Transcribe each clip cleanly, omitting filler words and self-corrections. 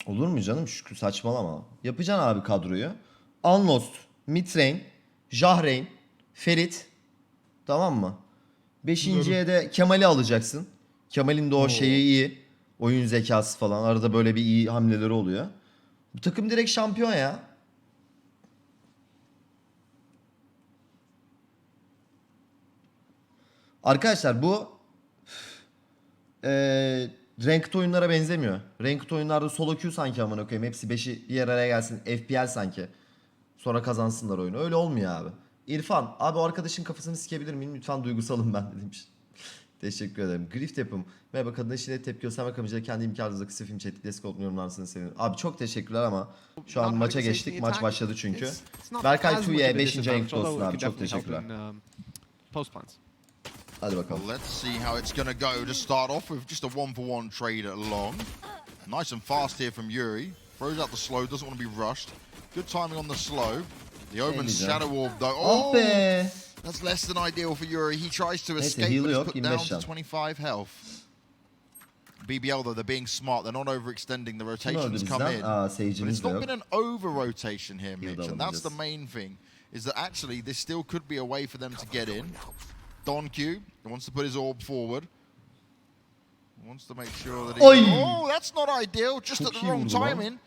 Olur mu canım? Şükrü saçmalama. Yapacaksın abi kadroyu. Unlost, Mitrain, Jahreyn, Ferit. Tamam mı? Beşinciye de Kemal'i alacaksın. Kemal'in de o şeyi iyi. Oyun zekası falan. Arada böyle bir iyi hamleleri oluyor. Bu takım direkt şampiyon ya. Arkadaşlar bu ranked oyunlara benzemiyor. Ranked oyunlarda solo queue sanki amına koyayım. Hepsi 5'i bir araya gelsin. FPL sanki. Sonra kazansınlar oyunu. Öyle olmuyor abi. İrfan, abi o arkadaşın kafasını sikebilir miyim? Lütfen duygusalım ben demiş. Teşekkür ederim. Grift yapım. Merhaba, kadın eşine tepki göstermek amacıyla kendi imkanınızda kısa film çektik. Destek olup yorumlarsınız senin. Abi çok teşekkürler ama şu an maça geçtik. Maç başladı çünkü. Berkay Tuye 5. renk olsun abi. Çok teşekkürler. Hadi bakalım. Let's see how it's going to go to start off with just a 1-for-1 trade along. Nice and fast here from Yuri. Throws out the slow, doesn't want to be rushed. Good timing on the slow. The open shadow orb though. Oh, that's less than ideal for Yuri. He tries to escape, but he's put down to 25 health. BBL though, they're being smart. They're not overextending. The rotations come in. But it's not been an over-rotation here, Mitch. And that's the main thing. Is that actually this still could be a way for them to get in. Don Q wants to put his orb forward. Wants to make sure that he... Oh, that's not ideal. Just at the wrong timing.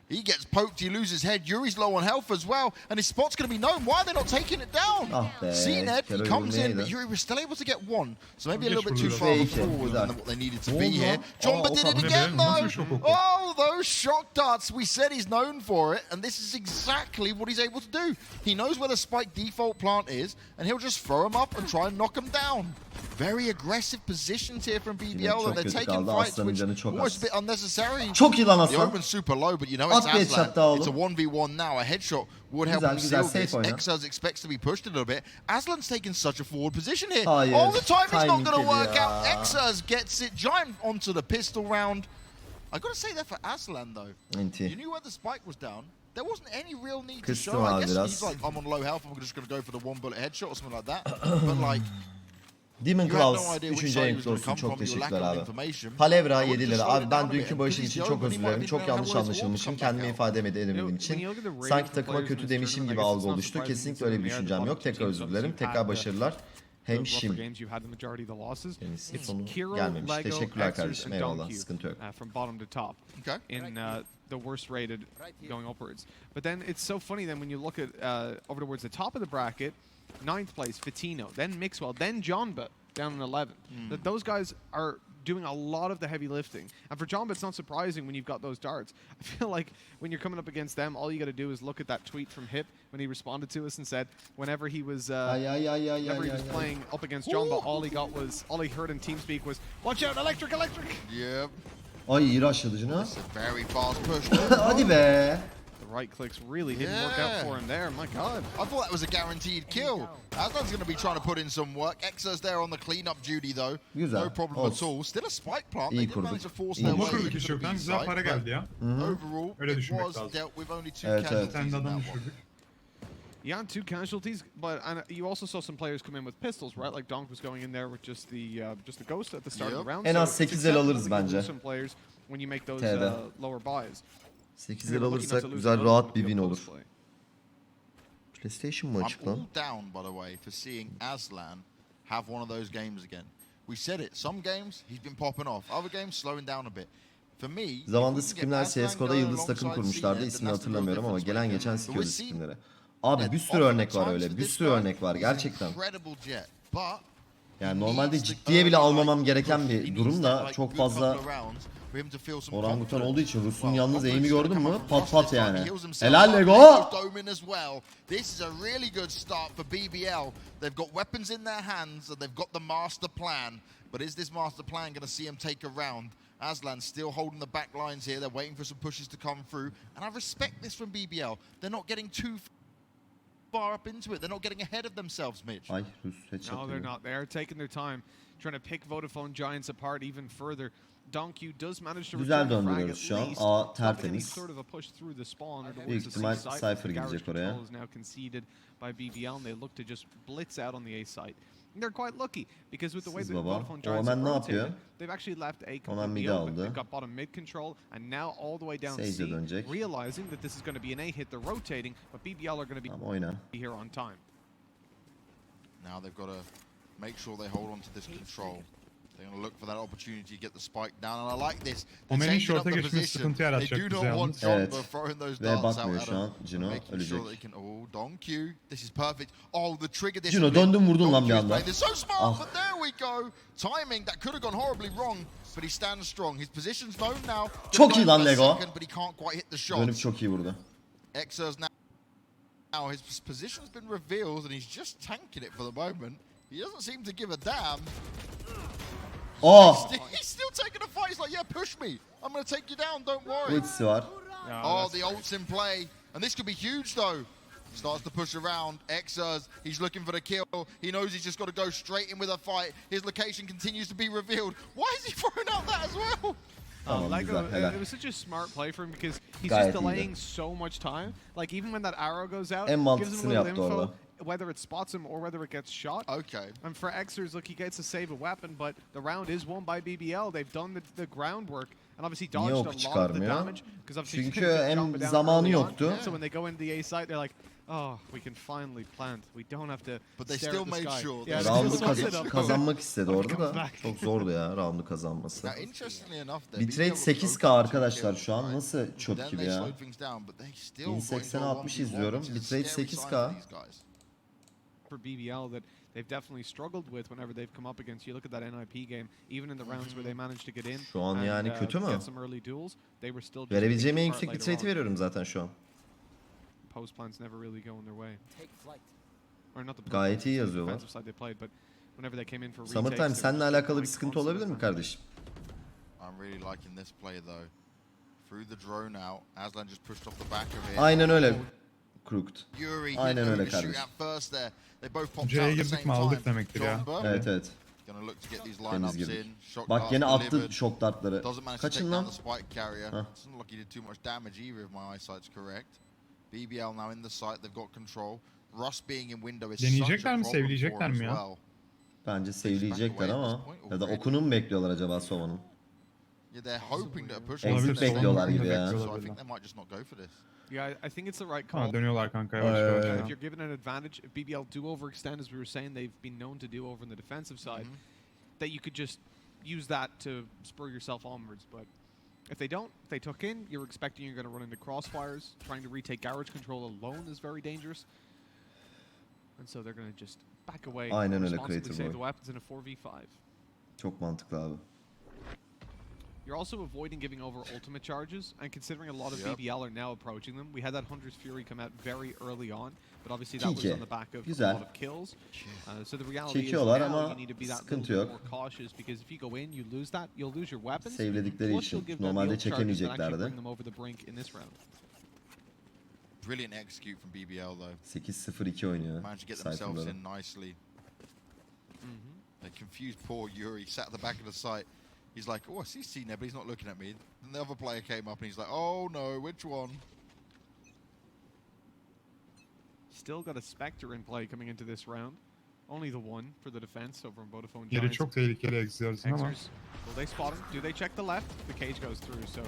He gets poked, he loses head. Yuri's low on health as well, and his spot's going to be known. Why are they not taking it down? Ed, he comes in, but Yuri was still able to get one. So maybe a little bit too far forward than what they needed to be here. Jomba did it again, though. Oh, those shock darts. We said he's known for it, and this is exactly what he's able to do. He knows where the spike default plant is, and he'll just throw him up and try and knock him down. Very aggressive positions here from BBL, and they're taking fights, which is almost a bit unnecessary. Çok iyi lan The open's super low, but you know it's Aslan. It's a 1v1 now. A headshot would help him seal this. Exos expects to be pushed a little bit. Aslan's taken such a forward position here. All the time it's not going to work out. Exos gets it. Giant onto the pistol round. I got to say that for Aslan, though. You knew where the spike was down. There wasn't any real need to show. I guess he's like, I'm on low health. I'm just going to go for the one bullet headshot or something like that. But like... Demon Claws 3. renk olsun, çok teşekkürler abi. Palevra 7 lira. Abi ben dünkü bağışın için çok özür dilerim. Çok yanlış anlaşılmışım. Kendimi ifade edemediğim için. Sanki takıma kötü demişim gibi algı oluştu. Kesinlikle öyle bir düşüncem yok. Tekrar özür dilerim. Tekrar başarılar. Hemşim. Kendisi sonu gelmemiş. Teşekkürler kardeşim. Eyvallah. Sıkıntı yok. The worst rated going upwards. But then it's so funny then when you look at over towards the top of the bracket, 9th place, Fatino, then Mixwell, then Jonba down in 11th. That those guys are doing a lot of the heavy lifting. And for Jonba, it's not surprising when you've got those darts. I feel like when you're coming up against them, all you got to do is look at that tweet from Hip when he responded to us and said whenever he was playing up against Jonba, all he heard in TeamSpeak was, "Watch out, electric, electric!" Yep. Ay iyi rushladı canım. Very fast push. Hadi be. Right clicks really didn't work out for him there. My God. I thought that was a guaranteed kill. Aslan's going to be trying to put in some work. Exo's there on the cleanup duty though. Güzel. No problem at all. Still a spike plant. They did manage to force their way into the B güzel para geldi ya. Overall, Öyle it düşünmek was lazım. dealt with only two casualties in that one. Yeah, 2 casualties, but you also saw some players come in with pistols, right? Like Donk was going in there with just the ghost at the start of the round. En az 8 el alırız bence. Some players when you make those lower buys. 8 el alırsak güzel rahat bir win olur. PlayStation mı açık lan? I'm all down by the way for seeing Aslan have one of those games again. We said it. Some games he's been popping off. Other games slowing down a bit. For me, zamanında skrimler CSGO'da yıldız takım kurmuşlardı. İsmini hatırlamıyorum ama gelen geçen sikiyordu skrimleri. Abi bir sürü örnek var öyle. Bir sürü örnek var gerçekten. Yani normalde ciddiye bile almamam gereken bir durum da çok fazla orangutan olduğu için Rus'un yalnız aim'i gördün mü? Pat pat yani. Helal Lego! This is a really good start for BBL. They've got weapons in their hands and they've got the master plan. But is this master plan going to see him take a round? Aslan still holding the back lines here. They're waiting for some pushes to come through. And I respect this from BBL. They're not getting too far up into it. They're not getting ahead of themselves, Mitch. Ay, Rus no, they're not. They're taking their time, trying to pick Vodafone Giants apart even further. Donkey does manage to güzel döndürüyoruz şu an. A tertemiz. Büyük ihtimal Cypher gidecek oraya. By BBL and they look to just blitz out on the A site. They're quite lucky because with the way Siz the baba. Vodafone Giants Omen have ne rotated, yapıyor? they've actually left A Omen completely mid'i open. aldı. They've got bottom mid control, and now all the way down Sage'e C, dönecek. realizing that this is going to be an A hit. They're rotating, but BBL are going to Tamam oyna. be here on time. Now they've got to make sure they hold on to this control. They're going to look for that opportunity to get the spike down, and I like this. They're Omen'in changing up short'a the geçmesi position. sıkıntı They yaratacak do bize not want yalnız. Jumbo Evet. throwing those Ve darts bakmıyor out at şu an. them. Cino Making ölecek. sure they can. Oh, Don Q. This is perfect. Oh, the trigger. This Cino is döndün vurdun lan bir Don Q's anda. played this so smart, Ah. but there we go. Timing that could have gone horribly wrong, but he stands strong. His position's known now. Çok iyi lan For a Lego. second, But he can't quite hit the shot. Dönüp çok iyi vurdu. Exer's now his position's been revealed and he's just tanking it for the moment. He doesn't seem to give a damn. Oh! He's still taking a fight. He's like, yeah, push me. I'm going to take you down. Don't worry. Ultisi var. Oh, the ult's in play. And this could be huge, though. Starts to push around. Exer's, he's looking for the kill. He knows he's just got to go straight in with a fight. His location continues to be revealed. Why is he throwing out that as well? Tamam Lego, güzel helal. it was such a smart play for him because he's Gayet just delaying iyiydi. so much time. Like even when that arrow goes out, En it gives him mantıklısını a little yaptı info, orada. whether it spots him or whether it gets shot. Okay. And for Xers, look, he gets to save a weapon, but the round is won by BBL. They've done the groundwork and obviously Niye dodged ok a lot of the çıkarmıyor? damage. Because obviously Çünkü they took hem Jumbo down zamanı early on. yoktu. So when they go into the A site, they're like, oh, we can finally plant. We don't have to But they stare still at the made sky. sure Yeah, they they Round'u still stood up. kazanmak istedi orada comes da. back. Çok zordu ya round'u kazanması. Now, interestingly enough, Bitrate 8K arkadaşlar şu an. Nasıl çöp gibi ya? 1080-60 izliyorum. Bitrate 8K. For BBL that they've definitely struggled with whenever they've come up against you. Look at that NIP game. Even in the rounds where they managed to get in Şu an yani kötü mü? get some early duels, they were still just Verebileceğim en picking apart yüksek later bitrate'i on. veriyorum zaten şu an. Post plants never really going their way. Or not the post Gayet plants, iyi the yazıyorlar. defensive side they played, but whenever they came in for retakes, Summertime they were seninle just alakalı bir like sıkıntı constant olabilir mi attack. kardeşim? I'm really liking this play though. Through the drone out, Aslan just pushed off the back of it. Aynen öyle. Crooked. Yuri, Aynen öyle shoot kardeşim. at first there. They both popped C'ye out at the girdik same mi aldık time. demektir ya. Jumbo Evet evet. gonna look to get these Temiz lineups girdik. in. Shock Bak dart yine attı delivered. şok dartları. Doesn't manage to take Kaçın down lan. the spike carrier. Huh. Doesn't look like he did too much damage either if my eyesight's correct. BBL now in the site, they've got control. Rust being in window is such a Deneyecekler mi, problem for sevleyecekler him mi as ya? well. Bence sevleyecekler ama. Ya da okunu mu bekliyorlar acaba Sova'nın? Yeah, they're hoping that a push Exit will be bekliyorlar made. gibi ya. So I think they might just not go for this. Yeah, I think it's the right call. Ha, dönüyorlar kanka yavaş yavaş. If ya. you're given an advantage, if BBL do overextend, as we were saying, they've been known to do over in the defensive side, that you could just use that to spur yourself onwards. But if they don't, if they tuck in, you're expecting you're going to run into crossfires. Trying to retake garage control alone is very dangerous. And so they're going to just back away. Aynen öyle responsibly Creator save Boy. the weapons in a 4v5. Çok mantıklı abi. You're also avoiding giving over ultimate charges, and considering a lot of Yep. BBL are now approaching them, we had that Hunter's Fury come out very early on, but obviously that was Kike. on the back of Güzel. a lot of kills. So the reality is Çekiyorlar now ama you need to be that sıkıntı little bit yok. more cautious, because if you go in, you lose that, you'll lose your weapons. Sevledikleri plus için you'll give them the normalde ult charges that actually çekemeyeceklerdi. bring them over the brink in this round. Brilliant execute from BBL though. 8-0-2 oynuyor. Managed to get themselves Cypher'ları. in nicely. They confused poor Yuri, sat at the back of the site. He's like, oh, I see C there, but he's not looking at me. Then the other player came up and he's like, oh no, which one? Still got a Spectre in play coming into this round. Only the one for the defense over on Vodafone Yeri Giants. çok tehlikeli egziyorsun ama. Xers, will they spot him? Do they check the left? The cage goes through, so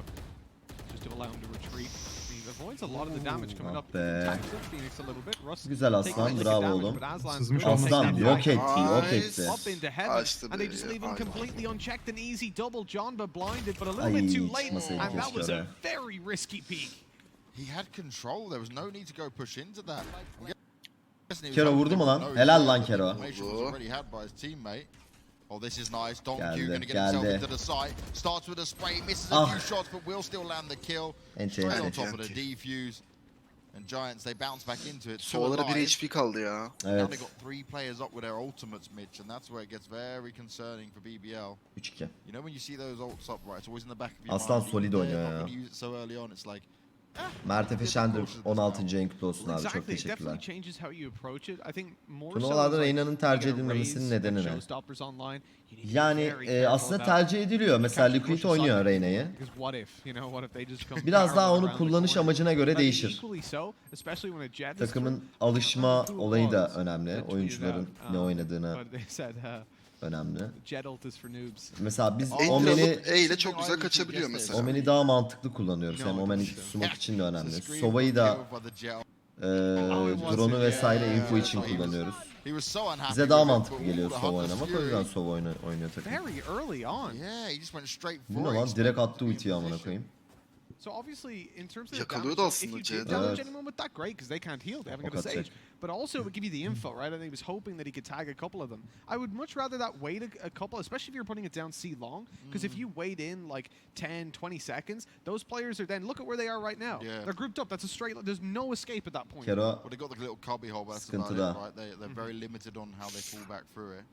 just to allow him to retreat. He avoids a lot of the damage coming up. be. Taxes Phoenix a little bit. Rust Güzel taking aslan, a lick of bravo damage, oğlum. but Aslan's Sızmış good. olması Aslan lazım. yok etti, yok Nice. etti. Up into heaven, Açtı and they beni just ya, leave him aynen. completely unchecked. An easy double. John blinded, but a little Ay, bit too late, çıkmasaydı and that keşke was a oraya. very risky peek. He had control. There was no need to go push into that. I'm guessing he was Kero hoping vurdu they mu would lan? know Helal that lan the Kero. information was already had by his teammate. Oh, this is nice. Don Q Geldi, going to get himself geldi. into the site. Starts with a spray, misses a Ah. few shots, but will still land the kill. Enti, Straight on enti. top of the defuse. And Giants, they bounce back into it. Two Sollara alive. 1 HP kaldı ya. Now they Evet. got 3 players up with their ultimates, Mitch, and that's where it gets very concerning for BBL. 3-2. You know when you see those ults up, right? It's always in the back of your Aslan mind. solid They're oynuyor not ya. gonna use it so early on. It's like, Mert Efe Şendir 16. en kutlu olsun abi. Çok Exactly. It definitely teşekkürler. changes how you approach it. I think more Turnuvalarda so is like, Reyna'nın tercih you get a edilmemesinin raise nedeni and ne? showstoppers online. You need to be Yani very careful aslında about tercih ediliyor. Mesela catching Liquid Russian oynuyor soccer Reyna'yı. because what if, you know, what if they just come Biraz daha barreling onu around the kullanış corner. amacına göre But I think değişir. equally so, especially when a jet is Takımın through, alışma two olayı da applause önemli. that tweeted Oyuncuların out, ne oynadığına but they said, önemli. jet ult is for noobs. Mesela biz Ender Omen'i alıp E ile çok güzel kaçabiliyor mesela. Omen'i daha mantıklı kullanıyoruz. Hem Omen'i smoke için de önemli. Sova'yı da drone'u vesaire info için kullanıyoruz. Bize daha mantıklı geliyor Sova oynamak. O yüzden Sova oynuyor takım. Very early on. Yeah, he just went straight Bu for ne lan? it. Direkt attı ultiyi amına koyayım. So obviously, in terms of Yakalıyordu damage, aslında if you did C'de. damage Evet. anyone with that, great, because they can't heal. They haven't got a Ok sage. atacak. But also, it would give you the info, right? I think he was hoping that he could tag a couple of them. I would much rather that wait a couple, especially if you're putting it down C long, because if you wait in like 10, 20 seconds, those players are then, look at where they are right now. Yeah. They're grouped up. That's a straight, there's no escape at that point. Kero Well, they got the little cubby hole, that's about it, sıkıntıda. right? They're very limited on how they fall back through it.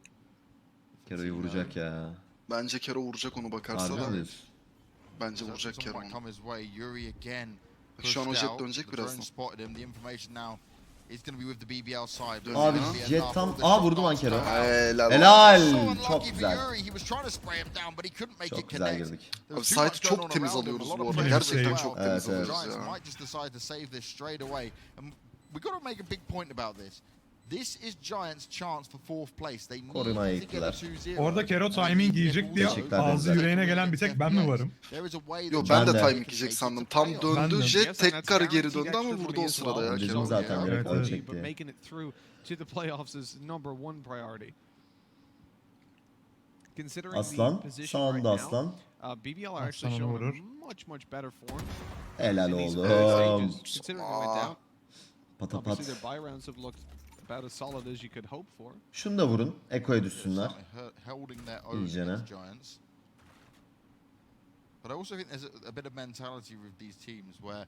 Kero'yu vuracak ya. Bence Kero vuracak onu bakarsa Harbi da. miyiz? Bence vuracak Kero Might onu. come his way. Yuri again. Şu an o pushed jet out. dönecek The drone birazdan. spotted him. The information now is going to be with the BBL side. Dönüyor. Abi Enough. jet tam... Aa vurdu lan Kero. Helal. Helal. So unlucky Çok for güzel. Yuri. He was trying to spray him down, but he couldn't make Çok it güzel connect. girdik. There Abi was too site much çok going on temiz around him. alıyoruz A lot bu of arada. players Gerçekten as çok well. temiz Evet, The evet. alıyoruz Giants ya. might just decide to save this straight away. And we got to make a big point about this. This is Giants' chance for fourth place. They need Korumaya to get a gittiler. 2-0. Orada Kero timing yiyecek diye Teşekkürler ağzı benzer. yüreğine gelen bir tek ben mi varım? Yo ben de Ben de. timing yiyecek sandım. Tam Ben döndü de. jet tekrar geri döndü ama vurdu o sırada ya Dedim Kero. zaten direkt Evet, evet. ölecek But diye. making it through to the playoffs is number one priority. Considering Aslan. the position right Sağında now, Aslan. BBL are actually Aslan onu showing vurur. a much better form. Helal in these oğlum. stages. Considering they went down, Patapat. obviously their buy rounds have looked about as solid as you could hope for. Şunu da vurun. Eko'ya düşsünler. Holding their own İyicene. against Giants. But I also think there's a bit of mentality with these teams where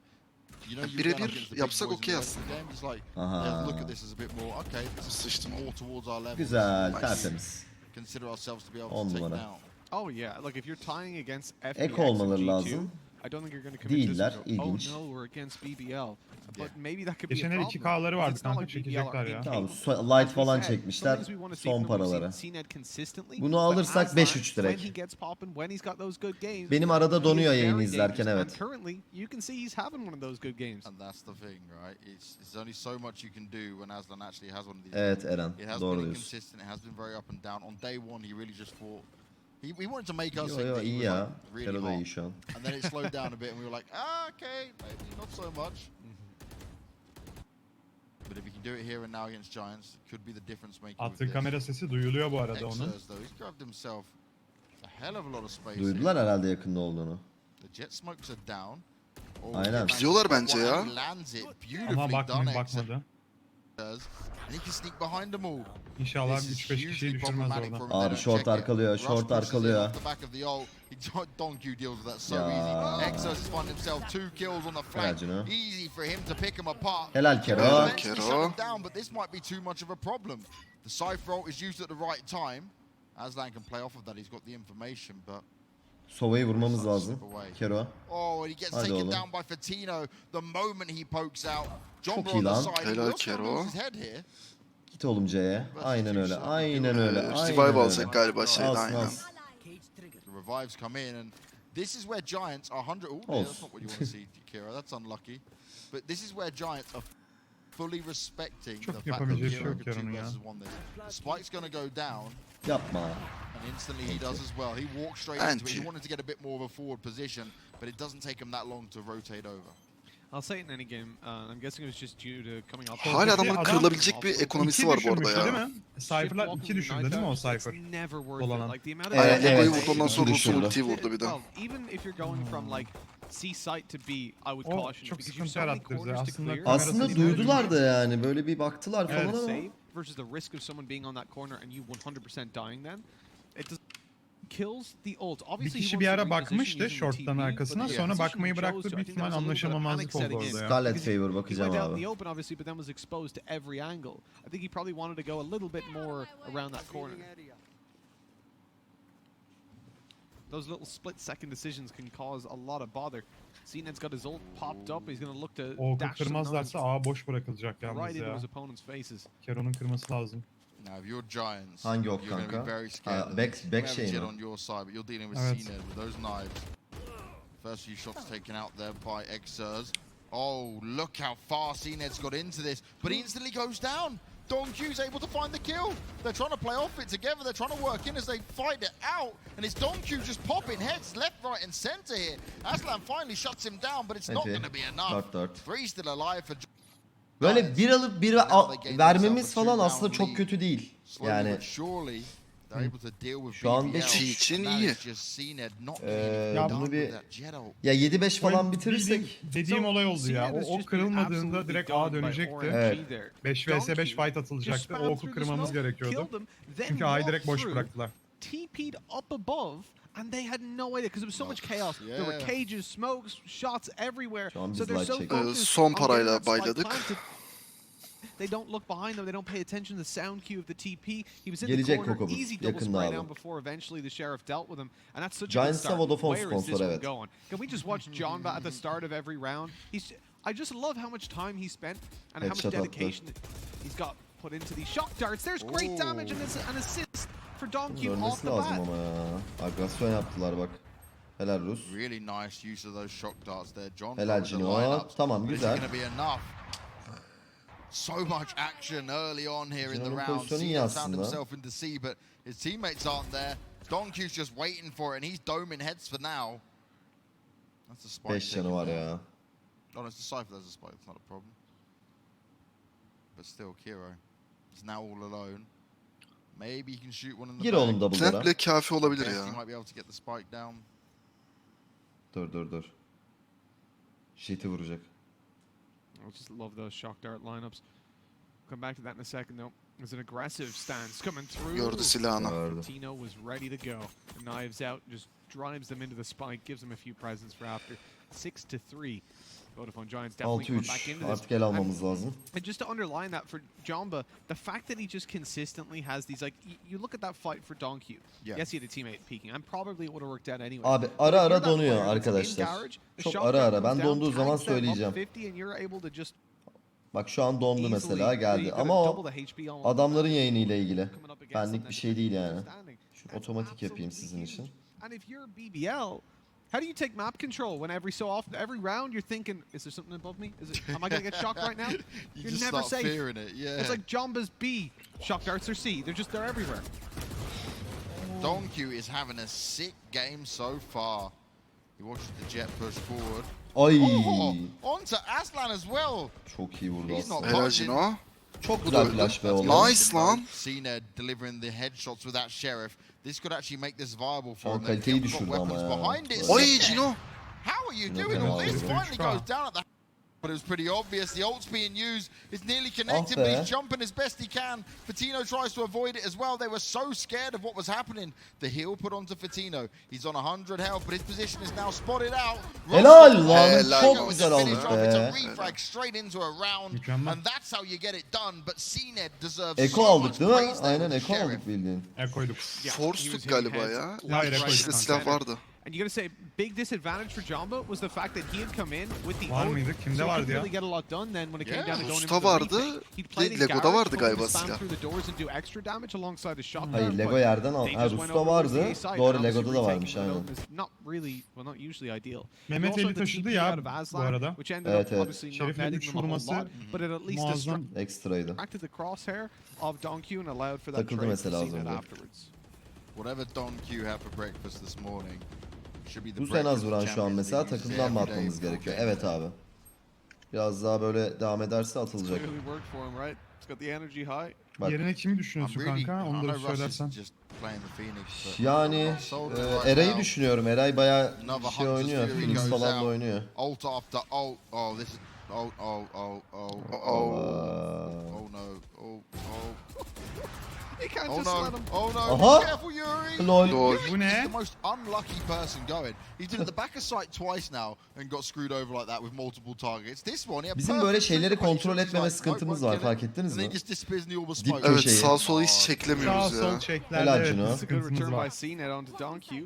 you know Birebir you're going up against the big yapsak boys in okey the rest of the game. It's like Aha. yeah, look at this as a bit more okay. This is Sıçtım. more towards our level. Güzel. Nice. Tertemiz. Consider ourselves to be able On to take numara. down. Oh yeah, like if you're tying against FBX Ek and olmaları G2, lazım. I don't think you're going to commit to this Değiller, and go, oh ilginç. no, we're against BBL. But Yeah. maybe that could be a Geçenler problem. 2K'ları vardı It's not kanka, like BBL çekecekler are ya. Tamam. incapable. Light falan As we said, çekmişler. some things we wanna see Son from him, we've paraları. seen it consistently, Bunu but alırsak Aslan, 5-3 direkt. when he gets popping, when he's got those good games, Benim arada he is donuyor very yayını dangerous. izlerken, And evet. currently, you can see he's having one of those good games. And that's the thing, right? It's only so much you can do when Aslan actually has one of these. Evet Eren. It has Doğru been diyorsun. inconsistent. It has been very up and down. On day one, he really just thought he wanted to make us Yo think yo that he iyi was ya. like, really Kero da iyi hot. şu an. And then it slowed down a bit, and we were like, okay, maybe not so much. But if he can do it here and now against Giants, it could be the difference maker. with Attığı this. kamera sesi duyuluyor bu arada onun. Exers, though, he's grabbed himself a hell of a lot of space. Duydular here. herhalde yakında olduğunu. The jet smokes are down. Oh, Aynen. managed to Biliyorlar spot bence one, ya. and he lands it Ama beautifully bakmadı done. bakmadı. Exers, and he can sneak behind them all. İnşallah This is 3-5 kişiyi hugely düşürmez problematic for orada. him if they Abi don't short check it. arkalıyor, Rush short pushes in arkalıyor. off the back of the ult. Donkey deals with that so Ya. easy. Exos has found himself 2 kills on the flank. Cino. Easy for him to pick them apart. Helal Kero. Eventually Kero. shut them down, but this might be too much of a problem. The Cypher ult is used at the right time. Aslan can play off of that. He's got the information, but Sova'yı vurmamız lazım. Kero. oh, and he gets Hadi taken oğlum. down by Fatino the moment he pokes out. Çok Jomba iyi on the lan. side. He Helal will still Kero. lose his head here. Git oğlum C'ye. Aynen öyle. Aynen öyle. Aynen Revive öyle. alacak galiba şeyden Alsın aynen. alsın. The revives come in, and this is where Giants are 100. Oh, yeah, that's not what you want to see, Kira. That's unlucky. But this is where Giants are fully respecting Çok the fact that yapabileceği bir şey Kira yok could 2 Kerem'in ya. versus 1 this. The spike's going to go down, Yapma. and instantly he does as well. He walks straight into it. He wanted to get a bit more of a forward position, but it doesn't take him that long to rotate over. I'll say it in any game. I'm guessing it was just due to coming off. Hala adamların Adam- kırılabilecek bir ekonomisi var bu arada düşürmüştü ya. değil mi? Cypher'lar 2 düşürdü değil mi o Cypher? Never worth Dolanan. it. Like the amount of Evet, Aynen evet. Ego'yu vurdu ondan sonra İki Rus'un düşürdü. ultiyi vurdu bir de. Well, even if you're going from like C site to B, I would O caution çok because sıkıntı you've so many yarattı bize. corners to Aslında clear. kamera Aslında sesi duydular da yani. Böyle bir baktılar Evet. falan ama. Save versus the risk of someone being on that corner and you 100% dying then. It does kills the ult. Bir Obviously kişi he bir wants ara to reposition bakmıştı using the short'tan TP, arkasına, but the sonra position bakmayı he bıraktı. chose to, I Büyük think there ihtimal was a little bit of anlaşamamazlık panic oldu setting orada in. ya. Scarlet Because Favor he bakacağım went out in abi. the open obviously, but then was exposed to every angle. I think he probably wanted to go a little bit more around that corner. Those little split-second decisions can cause a lot of bother. CNED's got his ult popped up. He's going to look to O dash some kırmazlarsa knives A boş bırakılacak right yalnız into ya. his opponent's faces. Kero'nun kırması lazım. Now, if you're Giants, Hangi ok you're going to be kanka? very scared. of Back this. You back have şey Jet mi? on your side, but you're dealing with Evet. CNED with those knives. First few shots taken out there by Xers. Oh, look how far CNED's got into this, but he instantly goes down. Donq's able to find the kill. They're trying to play off it together. They're trying to work in as they fight it out. And it's Donq just popping heads left, right, and center here. Aslan finally shuts him down, but it's not going to be enough. 4-4. Three still alive for Böyle bir alıp bir vermemiz falan aslında çok kötü değil. Yani but surely they're able to deal with Şu an BBL. beş- için That iyi. is just CNED not Ya getting bunu done bir- with that jet ult. ya 7-5 falan bitirirsek Dediğim olay oldu ya. CNED is O ok just being kırılmadığında absolutely direkt done A by dönecekti. RNG Evet. there. 5 vs 5 Donkey fight just atılacaktı. O spammed oku through the kırmamız smoke, gerekiyordu. killed him, then Çünkü A'yı direkt walked boş through, bıraktılar. TP'd up above, and they had no idea because there was so much chaos. There were Yeah. cages, smokes, shots everywhere. Şu an biz So they're light so çekiyoruz. focused Son on getting parayla that spike bayladık. planted. They don't look behind them. They don't pay attention to the sound cue of the TP. He was in Gelecek the corner, Kokobus, easy double yakında spray abi. down before eventually the sheriff dealt with him, and that's such a good Giants'ta start. Vodafone Where is this sponsor, one evet. going? Can we just watch John at the start of every round? I just love how much time he spent and how much Headshot attı. dedication he's got put into these shock darts. There's great damage and it's an assist for Donq off ölmesi the lazım bat. ama ya. Agresyon yaptılar bak. Helal Rus. Really nice use of those shock darts there. John Helal knows the Cino. lineups, Tamam, but is it güzel. going to be enough? So much action early on here in the Cino'nun round. pozisyonu iyi CNED found aslında. himself into C, but his teammates aren't there. Donq's just waiting for it, and he's doming heads for now. That's a spike. 5 canı taken var there. ya. Oh, no, it's the Cypher, there's a spike, it's not a problem. But still, Kiro is now all alone. Maybe he can shoot one in the Gir back. oğlum double'lara. Snap bile kafi olabilir Yes, ya. he might be able to get the spike down. Dur. Jet'i vuracak. I just love those shock dart lineups. Come back to that in a second though. There's an aggressive stance coming through. Gördü silahını. Gördüm. Tino was ready to go. The knives out, just drives them into the spike, gives them a few presents for after. 6-3. Vodafone Giants definitely coming back 6-3. into this. Artık el almamız lazım. And just to underline that for Jamba, the fact that he just consistently has these, like, you look at that fight for Donq. Yeah. Yes, he had a teammate peeking, and probably it would have worked out anyway. Abi But ara if you're ara that donuyor player that's in arkadaşlar. garage, the Çok shot ara dart ara. comes Ben down, donduğu zaman tags them up söyleyeceğim. 50 and you're able to just Bak şu an dondu easily mesela geldi. be Ama double o the HP on adamların yayınıyla ilgili. coming up against Benlik them, bir then şey değil yani. understanding. Şu That's otomatik yapayım absolutely sizin huge. için. And if you're BBL, how do you take map control when every so often, every round you're thinking, is there something above me? Am I going to get shocked right now? You You're just never start safe. fearing it, yeah. It's like Jumba's B, shock darts are C. They're everywhere. Donq is having a sick game so far. He watches the jet push forward. Ay Oh, onto Aslan as well. çok iyi vurdu He's not aslında. Helal Cino. Çok güzel öldü. flash be Nice. oğlum. lan. CNED delivering the headshots with that sheriff. This could actually make this viable Şu for an him. They've kaliteyi got düşürdü weapons ama ya. behind it. Oy CNED, Cino. how are you Cino doing fena all this? aldı. Finally goes down at the... But it was pretty obvious. The ult's being used. It's nearly connected, Ah but be. he's jumping as best he can. Fatino tries to avoid it as well. They were so scared of what was happening. The heal put onto Fatino. He's on 100 health, but his position is now spotted out. Helal lan. Helal Çok olsun. güzel Finish olmuş off. It's a be. refrag straight into a round, Mükemmel. and that's how you get it done. But CNED deserves Eko so aldık much değil mi? praise there Aynen with the Eko Sheriff. aldık bildiğin. Koyduk. Yeah, he Force'tuk was hitting galiba heads ya. left, Hayır, right, işte and silah center. vardı. And you gotta say, big disadvantage for Jamba was the fact that he had come in with the Var ult, mıydı? Kimde so he vardı couldn't ya? really get a lot done then when it came Yeah. down to going Usta into the vardı, retake. He'd play bir his Lego'da garage, vardı hoping galiba to spam silah. through the doors and do extra damage alongside his shot Hayır dart, Lego but yerden al. they Ha just went Rus'ta over towards vardı. the A side, Doğru and obviously Lego'da da retaking varmış the aynen. dome is not really, well, not usually ideal. Mehmet And also eli the taşıdı TP ya out of bu Aslan, arada. which ended Evet, up evet. obviously not Şerif'in netting üç them a whole vurması lot, but it at least muazzam. Ekstraydı. distracted the crosshair of Donq and allowed for that Takıldı trade to mesela az see that önce. afterwards. Whatever Donq had for breakfast this morning should be the Bu en az breakfast vuran of şu an champions mesela that you see takımdan mı every day atmamız before gerekiyor? game Evet day. abi. Biraz daha böyle devam ederse atılacak. Clearly worked for him, right? It's got the energy high. Bak. Yerine kimi I'm düşünüyorsun really, kanka? I Onu da know Russ is söylersen. just playing the Phoenix, but Yani Sold it right Eray'ı now. düşünüyorum. Eray bayağı Another şey Hunter's oynuyor. Fury Phoenix goes falan da out. oynuyor. ult after ult. Oh, this is ult. Oh no. Oh. You can't Oh just no. let him. Oh no. Aha. Be careful, Yuri. Lol. Lol. Yuri's Bu ne? the most unlucky person going. He's been at the back of sight twice now and got screwed over like that with multiple targets. This one, he had Bizim perfect böyle şeyleri situation. kontrol He's etmeme like, sıkıntımız nope, var, won't kill fark it. ettiniz And then mi? he just disappears in the orb of Dip smoke. Evet köşeyi. sağ sol hiç Sağ çeklemiyoruz sol ya. çeklerde Helal evet Cino. bir That's a good sıkıntımız return by var. CNED onto Donq.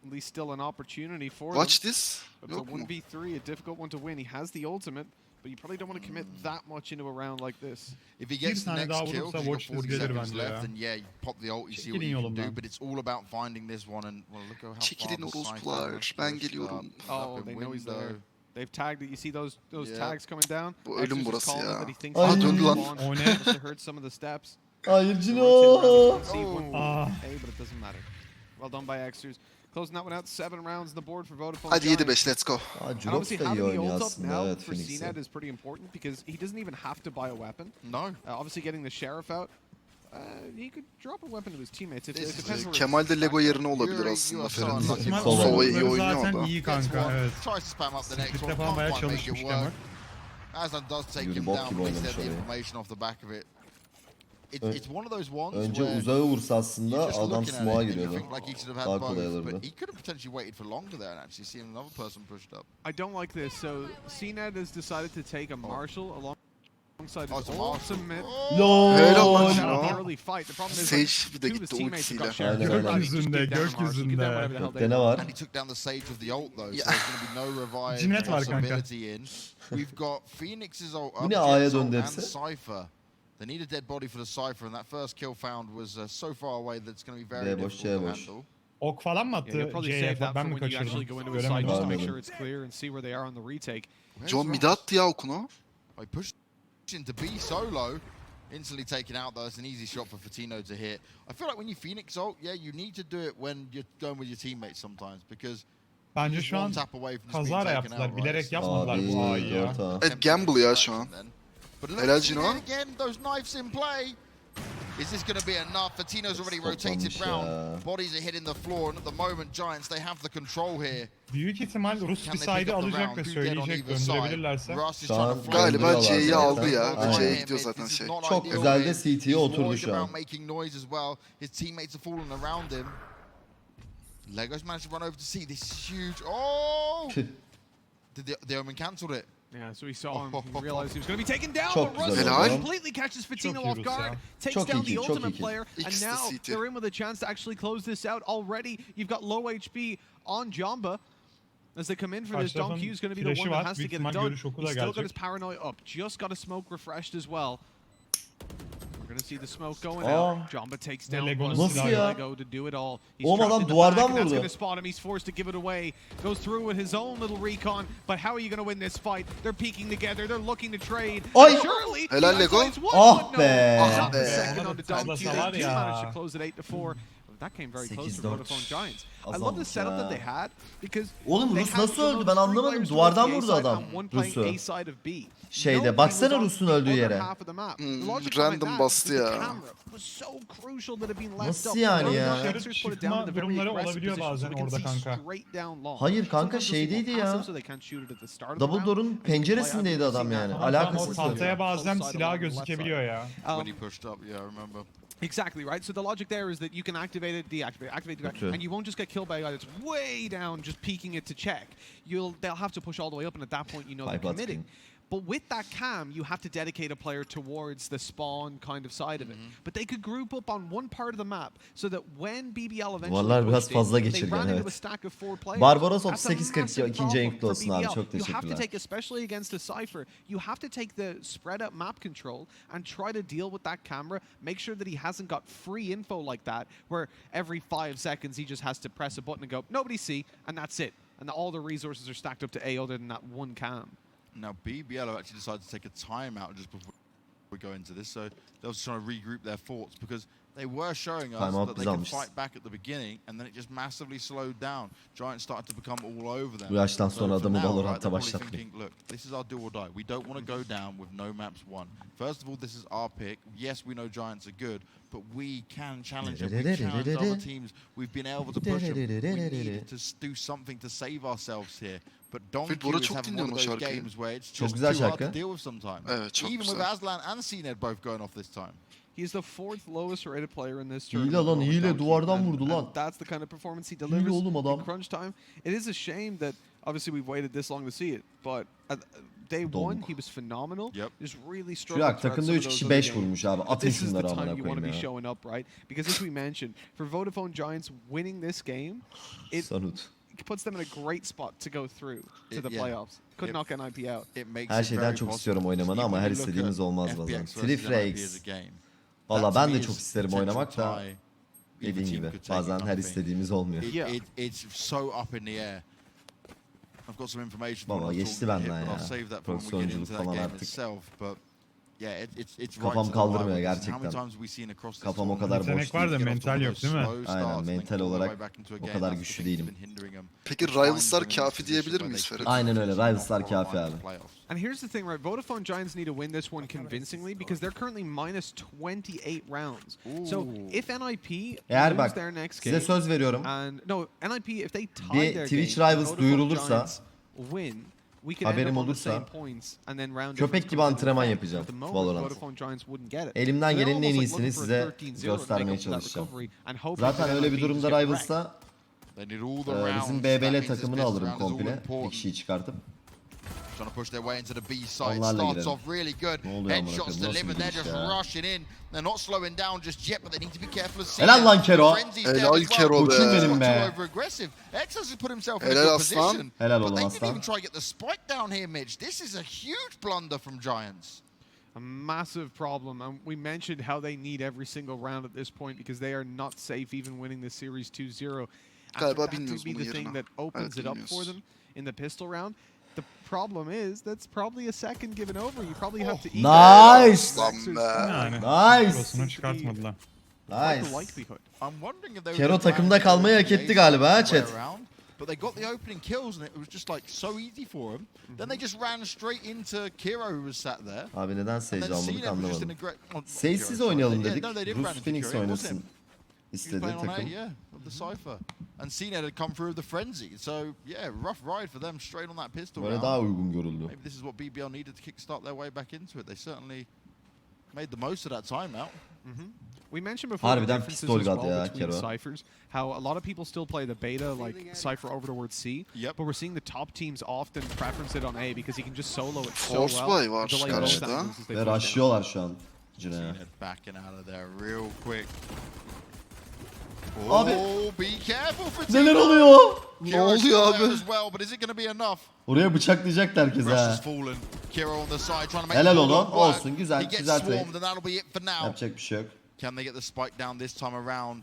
at least still an opportunity for Watch them. this. But it's a Yok mu? 1v3, a difficult one to win. He has the ultimate, but you probably don't want to commit that much into a round like this. If he gets the tane next daha kill, vurursa 'cause you've got watch this 40 gelir seconds bence ya. left, then yeah, you pop the ult, you see what Çekilin you can do. yolumdan. But it's all about finding this one, and well, look at how Çekilin far the orospular, Cypher ben pushed geliyorum. up Oh, in they know he's window. there. They've tagged it. You see those Yeah. tags coming down? Bu Exor's ölüm just burası calling ya. that he thinks Ay. he's Döndü lan. gone. O ne? Must have heard some of the steps. Hayır Rotate Cino. around, see one Ah. A, but it doesn't matter. Well done by Exors. Closing that one out, 7 rounds on the board for Vodafone. Hadi Giants. 7-5 let's go. Aa, And Jurox obviously da iyi having the oynuyor ult up aslında, now evet for Phoenix'e. CNET is pretty important because he doesn't even have to buy a weapon. No. Obviously getting the Sheriff out, he could drop a weapon to his teammates. It This depends is- where it's Kemal de Lego stacked up. yerine olabilir Yuri, aslında. you are so Ferit. unlucky. İhtimal Sova Sova iyi oyunları oynuyor zaten da. iyi Gets kanka, one, evet. tries to spam up the next Script'te one, falan can't bayağı quite make it çalışmış work. Kemal. Aslan does take Yuri him bok down, gibi but he oynamış said the orayı. information off the back of it. Ö- It's one of those ones Önce where uzağı vursa you're aslında just adam looking at smoke'a it and you giriyordu. think like he should have Daha had kolay both, alırdı. but he could have potentially waited for longer there and actually seen another person pushed up. I don't like this. So CNET has decided to take a Marshal alongside Oh, his it's a Marshal. ultimate. Oh! Helal lan Out Cino. of the early fight. The problem is Sage like, bir de two of his gitti teammates have got ultisiyle. Sheriff. Aynen, They're aynen. like, just Gökyüzünde, keep down the Marshal, keep down whatever the hell Gökte they ne want. var? And he took down the sage of the ult though, so Yeah. there's going to be no revive Cinnet var kanka. possibility in. We've got Phoenix's ult Bu up, ne A'ya Jet's ult döndü and hepsi? Cypher. They need a dead body for the Cypher, and that first kill found was so far away that it's going to be very B boş, difficult C to boş. handle. Ok falan mı Yeah, you'll attı probably C'ye? save that Ben for mi when you actually kaçırdım? go into a site Göremedim. just to make Görmedim. sure it's clear and see where they are on the retake. Where's John Rush? mid attı ya okunu. He pushed into B solo. Instantly taken out though. It's an easy shot for Fatino to hit. I feel like when you Phoenix ult, yeah, you need to do it when you're going with your teammates sometimes because Bence just şu one an tap away from just being kazara taken yaptılar. out, Bilerek right? yapmadılar bu A'yı Abi ya. 4 A. Evet gamble ya şu an. But Helal let's Cino. again. Those knives in play. Is this going to be enough? Fatino's already Toplamış rotated ya. round. Bodies are hitting the floor, and at the moment, Giants they have the control here. Büyük ihtimal Rus Can bir they side'i pick up the alacak round? ve Who dead on söyleyecek, either side? döndürebilirlerse. Russ is Şu trying an to flank Galiba Döndürüyorlar C'yi zaten. aldı ya. Aynen. C'ye gidiyor zaten This is şey. not Çok ideal güzel de here. CT'ye He's oturdu worried şu an. about making noise as well. His teammates are falling around him. Legos managed to run over to see this huge. Oh! Did the Omen cancelled it? Yeah, so he saw him. He realized he was going to be taken down, Çok but Russ güzel oldu. completely catches Fatino Çok iyi off Rus guard, ya. takes Çok down iyi, the çok ultimate iyi. player, and İkisi de now CT. they're in with a chance to actually close this out. Already, you've got low HP on Jamba. As they come in for this, Karşı tarafın Don Q's going to be the flash'ı one that var. has to Büyük get ihtimal it done. görüş oku da He's still got gelecek. his paranoia up. Just got a smoke refreshed as well. We're going to see the smoke going Aa. out. Jamba takes down Lego'nun Russ. silahı ya. Lego to do it all. He's Oğlum trapped adam in the duvardan back, and that's vurdu. going to spot him. He's forced to give it away. Goes through with his own little recon. But how are you going to win this fight? They're peeking together. They're looking to trade. Ay! Surely. Helal he Lego. isolates one, Ah but no. be. Not the Ah be. second on the Don Q. Kazasa They var do ya. manage to close it 8-4. That came very close for 8-4. Vodafone Giants. I Az love the olmuş setup ya. that they had because Oğlum they Rus had nasıl öldü? those Ben three anlamadım. players Duvardan towards the vurdu A side adam. and one playing Rus'u. A side of B. Şeyde, Nobody baksana was on Rus'un the öldüğü other yere. half of the map. Hmm, The logic random behind that bastı is the ya. camera was so crucial that it being left Nasıl up. yani None of ya? the Dışarı Exors put it çıkma down in a very durumları aggressive olabiliyor position, bazen so we can orada see kanka. straight down long. Hayır kanka, Sometimes they'll be more şeydeydi ya. passive, so they can't shoot it at the start of the round. Dumbledore'un And you play penceresindeydi out, adam you've yani. seen Tamam, that. tamam, o Alakasız. tahtaya bazen Close side silah along the left gözükebiliyor ya. When he pushed up, yeah, I remember. Exactly, right? So the logic there is that you can activate it, deactivate it, activate it, Okay. and you won't just get killed by a guy that's way down just peeking it to check. They'll have to push all the way up, and at that point, you know they're Five committing. But with that cam, you have to dedicate a player towards the spawn kind of side of it. But they could group up on one part of the map so that when BBL eventually Duvarlar biraz pushed fazla in, they geçirgen, ran into evet. a stack of 4 players. Barbaros That's a 38-42 massive ikinci problem renkli for olsun abi. BBL. Çok You have to teşekkürler. take, especially against a Cypher, you have to take the spread out map control and try to deal with that camera. Make sure that he hasn't got free info like that, where every 5 seconds he just has to press a button and go, nobody see, and that's it. And all the resources are stacked up to A other than that one cam. Now BBL have actually decided to take a timeout just before we go into this, so they're just trying to regroup their thoughts because they were showing us Timeout that they biz could almışız. fight back at the beginning, and then it just massively slowed down. Giants started to become all over them. Bu yaştan So sonra for adamı now, Valorant'a right, they're probably başlatmayın. thinking, look, this is our do or die. We don't want to go down with no maps won. First of all, this is our pick. Yes, we know Giants are good, but we can challenge them. We've challenged other teams. We've been able to push them. We needed to do something to save ourselves here. But Don Ferit, bu Q arada is çok having one dinliyorum of o those şarkıyı. games where it's Çok just güzel too hard to şarkı. deal with sometimes. Evet, çok Even güzel. with Aslan and CNED both going off this time. He's the 4th lowest rated player in this Hile tournament. lan, Robert hile, Donkey, duvardan and- vurdu and lan. That's the kind of performance he Hile delivers oğlum adam. in crunch time. It is a shame that obviously we've waited this long to see it, but at day one he was phenomenal. Yep. Just really Şu struggled yak throughout takımda some 3 of kişi those other 5 games. vurmuş abi. But Atın this is the şunları time amına you want to koyayım be ya. showing up, right? Because as we mentioned, for Vodafone Giants winning this game, it Sanut. puts them in a great spot to go through to the Yeah. playoffs. Could It- knock NIP out. It makes Her it şeyden very çok possible. istiyorum oynamanı ama Even her you look istediğimiz at olmaz FPX bazen. versus Trifrex. NIP as a game. Valla That ben to de me çok is isterim potential oynamak da tie. Either dediğin team gibi could take it bazen kind her of thing. istediğimiz olmuyor. Yeah. It's so up in the air. I've got some information Baba for geçti talking benden hit, but I'll ya. save that for when we get Profesyonculuk into that falan game artık. itself. But yeah, it's right Kafam to the kaldırmıyor wire with this. gerçekten. How many times have we seen across this Kafam o tournament kadar Yetenek boş var değil. da get off to mental one of yok those değil mi? slow Aynen, starts and then mental claw their olarak way back into a o game? kadar That's the güçlü thing that's değilim. been hindering them. Peki Which finds Rivals'lar them in a kafi position diyebilir where miyiz they Ferit? could Aynen öyle, potentially Rivals'lar not kafi qualify abi. for playoffs. And here's the thing, right? Vodafone Giants need to win this one convincingly because they're currently minus 28 rounds. So if NIP Eğer lose bak their next size game, söz veriyorum. and no, NIP if they tie Bir their Twitch game, Rivals Vodafone duyurulursa, Giants win, we can haberim end up on the olursa, same points and then round köpek difference gibi comes into antrenman effect. yapacağım At the moment, Valorant. Vodafone Giants wouldn't get it. Elimden So they're gelenin en almost like iyisini looking for size a 13-0 to göstermeye make up for that çalışacağım. recovery and hoping Zaten that öyle bir NIP just durumda get wrecked. Rivals'ta They need all the rounds. bizim That BBL means this takımını best alırım round is all komple. Bir important. kişiyi çıkartıp. Trying to push their way into the B side. Onlarla Starts girelim. off really good. Ne oluyor amına Headshots koyayım? Nasıl bir delivered. They're giriş just ya? rushing in. They're not slowing down just yet, but they need to be careful of Helal lan Kero. Frenzy's Helal there as well. Kero be. Koçum benim Not be. too over-aggressive. Exos has put himself in a Helal good aslan. position. Helal But oğlum they didn't aslan. even try to get the spike down here, Mitch. This is a huge blunder from Giants. A massive problem, and we mentioned how they need every single round at this point because they are not safe even winning this series 2-0. And for Galiba that to bilmiyoruz be bunun the thing yerini. that opens Evet, it up for bilmiyoruz. them in the pistol round. The problem is that's probably a second given over. You probably have to eat Nice. that. Lan be. Yani. Nice. Prosunu çıkartmadılar. Quite Nice. the likelihood. I'm wondering if they Kero were takımda kalmayı hak etti galiba ha chat. But they got the opening kills and it was just like so easy for them. Then they just ran straight into Kiro who was sat there. Abi neden And Sage then almadık Cena was just in a anlamadım. great... Oh, not Seysiz Kiro, sorry. oynayalım Yeah, dedik. no, they did run Rus into Phoenix Kiro, it was oynasın him. He was istedi playing on A, takım. yeah, with the Cypher. And Cena had come through with the Frenzy. So, yeah, rough ride for them straight on that pistol Böyle round. daha uygun görüldü. Maybe this is what BBL needed to kickstart their way back into it. They certainly made the most of that timeout. We mentioned before the Harbiden differences pistol as got well ya, between Kero. ciphers. How a lot of people still play the beta, like Cypher over towards C. Yep. But we're seeing the top teams often preference it on A because he can just solo it so Force well. play var and delay both karşıda. angles as they Ve push down. rushlıyorlar şu an. Cine. Cena backing out of there real quick. Abi. Oh, be careful for Neler Cena. oluyor? Ne Kiro's oluyor still there abi? as well, but is it going to be enough? Oraya bıçaklayacaklar herkes Rush ha. has fallen. Kiro on the side trying to make Helal the oğlum, bulldog work. olsun, güzel, He gets güzel trade. swarmed and that'll be it for now. Yapacak bir şey yok. Can they get the spike down this time around?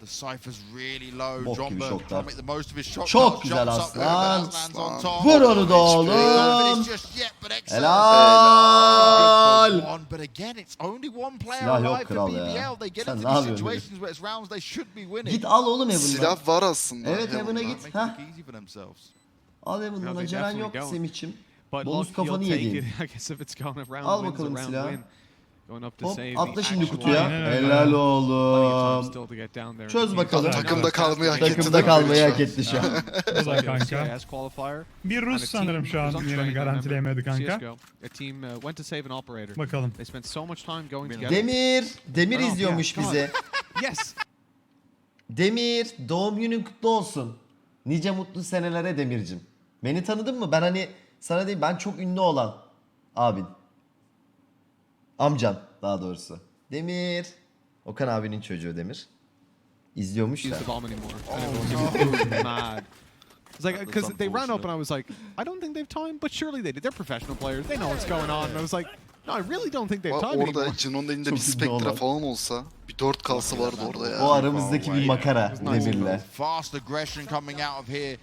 The Cypher's really low. Bok John gibi Burke şoklar. trying to make the most of his shot. Çok Jumps güzel up there, but aslan. Aslan's on top. Vur onu da Can't oğlum. finish just yet, but Exos Helal. good for one, but again, it's only one player Silah yok alive for kral ya. BBL. They get Sen into ne these yapıyorsun situations where it's rounds they should be winning. Git al oğlum Heaven'dan. Silah var aslında. Evet, Heaven'da. Heaven'a git. Making it Heh. look easy for themselves. Al Heaven'dan. No, they Acelen definitely yok don't. Semih'cim. But Bonus look, you'll kafanı take it. yediğin. I guess if it's gone a round, Al wins a bakalım round silahı. win. Going up to Hop save atla the şimdi actual kutuya. Aynen öyle. Helal plenty of oğlum. time still to get down there. Çöz bakalım. Takımda kalmayı hak etti. Takımda değil mi kalmayı Ferit hak şu an? etti şu an. Bu da kanka. CIS qualifier. Bir Rus sanırım şu an yerini garantileyemedi kanka. CSGO. A team went to save an operator. Bakalım. They spent so much time going together. Demir Oh, izliyormuş yeah, bizi. Yes. Demir, doğum günün kutlu olsun. Nice mutlu senelere Demircim. Beni tanıdın mı? Ben hani sana değil, ben çok ünlü olan abin. Amcan daha doğrusu. Demir. Okan abinin çocuğu Demir. İzliyormuş Use da. the bomb anymore. And it was mad. It's like because they ran up and I was like, I don't think they've time, but surely they did. They're professional players. They know what's going on. And I was like, no, I really don't think they've time anymore. Orada Cino'nun elinde Çok bir ünlü Spectre olan. falan olsa bir 4 kalsa vardı orada ya. O aramızdaki bir makara Demir'le. Fast aggression coming out of here.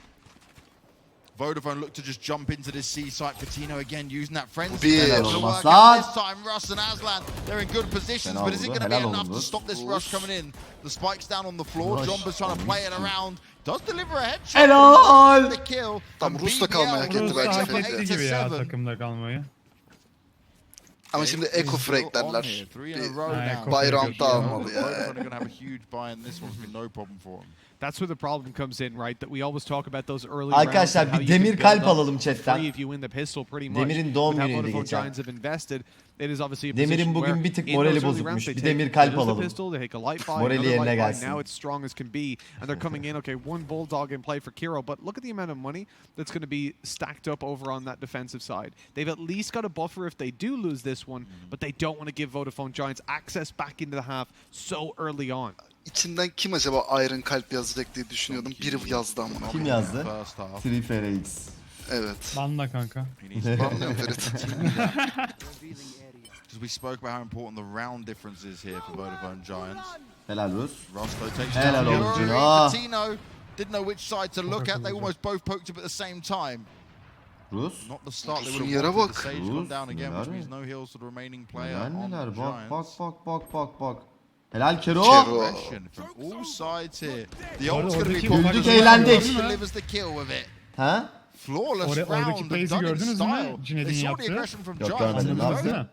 Vodafone look to just jump into this C site. Coutinho again using that frenzy. Bir. It's Helal gonna oğlum work aslan. out this time. Russ and Aslan, they're in good positions, Helal but is it oldu, going to be helal enough oldu. to stop this rush coming in? The spike's down on the floor. Rush. Jomba's trying to play it around. Does deliver a headshot. Helal. The kill. Tam And Rus'ta kalmayı hak BBL etti Rus bence da will hak take Ferit'e. it etti gibi ya 8-7. takımda kalmayı. Ama şimdi Eco Frag derler. Three in a Bir row Ha, now. Eco Buy Frag round yok daha ya. almalı ya. Vodafone are going to have a huge buy in this one. It's been no problem for them. That's where the problem comes in, right? That we always talk about those early Arkadaşlar, rounds and bir how you demir can kalp build up alalım chatten. free if you win the pistol pretty much. Demir'in doğum With how günüydü Vodafone geçen. Giants have invested, it is obviously a Demir'in position bugün where bir tık in morali those early bozukmuş. rounds they Bir take- demir they kalp lose the alalım. pistol, they take a light buy, Morali another yerine light buy, gelsin. now it's strong as can be, and they're coming in, okay, one bulldog in play for Kiro, but look at the amount of money that's going to be stacked up over on that defensive side. They've at least got a buffer if they do lose this one, but they don't want to give Vodafone Giants access back into the half so early on. İçinden kim acaba Iron Kalp yazacak diye düşünüyordum. Biri yazdı ama. Kim yazdı? First half. 3FRX. Evet. Banla kanka. He needs to Banlıyorum Ferit. Because we spoke about how important the round difference is here for Vodafone Giants. Helal Rus. Rosto takes Helal down olsun. Yuri. Ah. Patino didn't know which side to look at. They almost both poked him at the same time. Rus. Not the start they Rus'un would yere have wanted. bak. The stage Rus, gone down again, which neler? means no heals to the remaining player Neler on the neler. Bak bak Giants. bak bak bak bak bak. Helal Kero. Kero. Aggression from all sides here. The Orada- ult's going to be oradaki popped. güldük, eğlendik. He delivers the kill with it. Ha? Flawless Oradaki round and plays'i done in gördünüz mü? style. Cinedin They saw the yaptığı. aggression from Yok, Giants. görmedim. They were Anladınız değil very mi?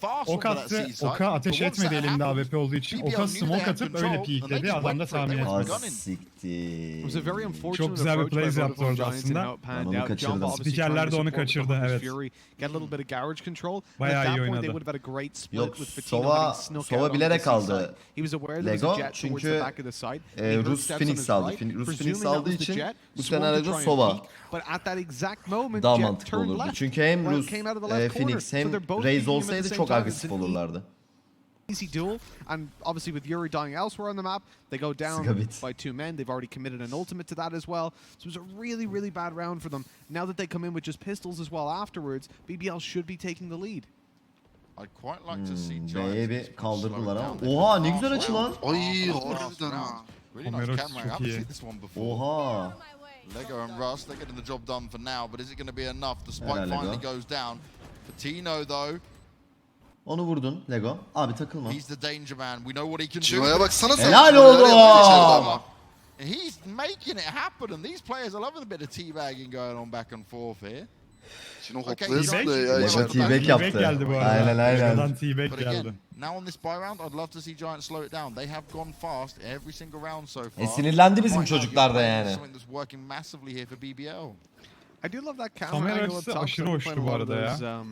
fast Ok onto that attı, seaside. oka ateş But once etmedi that elinde happened, AWP olduğu için. BBL Oka knew they smoke had atıp control, öyle and they peekledi, just adam da went for it. tahmin They etmedi. were Az gunning. siktir. It was a very unfortunate Çok güzel bir approach by plays yaptı Vodafone orada Giants in aslında. how it panned Ben onu out. kaçırdım. Jumbo obviously Spikerler trying de to onu support with the kaçırdı, Hummus evet. Fury, get a little bit of garage control. And Bayağı at that iyi point oynadı. they would have had a great split Yok, with Patino Sova- having snuck Sova out onto bilerek the aldı seaside. He was aware there was a Lego, jet towards çünkü, the back of the side. And he heard Rus steps on Phoenix his aldı. right, Rus Phoenix presuming that aldığı was the için jet, bu swung to senaryoda try and Sova peek, but at that exact moment daha Jet mantıklı turned olurdu. left. Çünkü hem Well, Rus came out of the left corner. Phoenix So hem they're both Raze peeking him at the olsaydı same çok time. It's agresif an olurlardı. easy duel, and obviously with Yuri dying elsewhere on the map, they go down Skabit. by 2 men. They've already committed an ultimate to that as well. So it was a really, really bad round for them. Now that they come in with just pistols as well afterwards, BBL should be taking the lead. I'd quite like to see Giants B'ye at this bir point kaldırdılar slow ama. down. Oha, ne Half güzel açı round, lan. Ay half harbiden round. ha. Really nice Kamerası camera. I çok haven't iyi. seen this one before. Oha. Lego and Russ, they're getting the job done for now, but is it going to be enough? The spike Helal, Lego. finally goes down. Patino, though, Onu vurdun Lego. Abi takılma. he's the danger man. We know what he can do. Cino'ya baksana sen. Helal Cino neler oğlum. yapıyor içeride ama. He's making it happen, and these players are loving a bit of teabagging going on back and forth here. Cino Okay, hoplaya T-bag. zıplaya ya Lego içeride. T-bag T-bag yaptı. geldi bu arada. Aynen aynen. Lego'dan T-bag But geldi. again, now on this buy round, I'd love to see Giants slow it down. They have gone fast every single round so far. Sinirlendi bizim Right now, çocuklar da you're yani. playing something that's working massively here for BBL. I do love that camera Kamera angle açısı up top. aşırı So hoştu playing bu a lot of arada ya. those,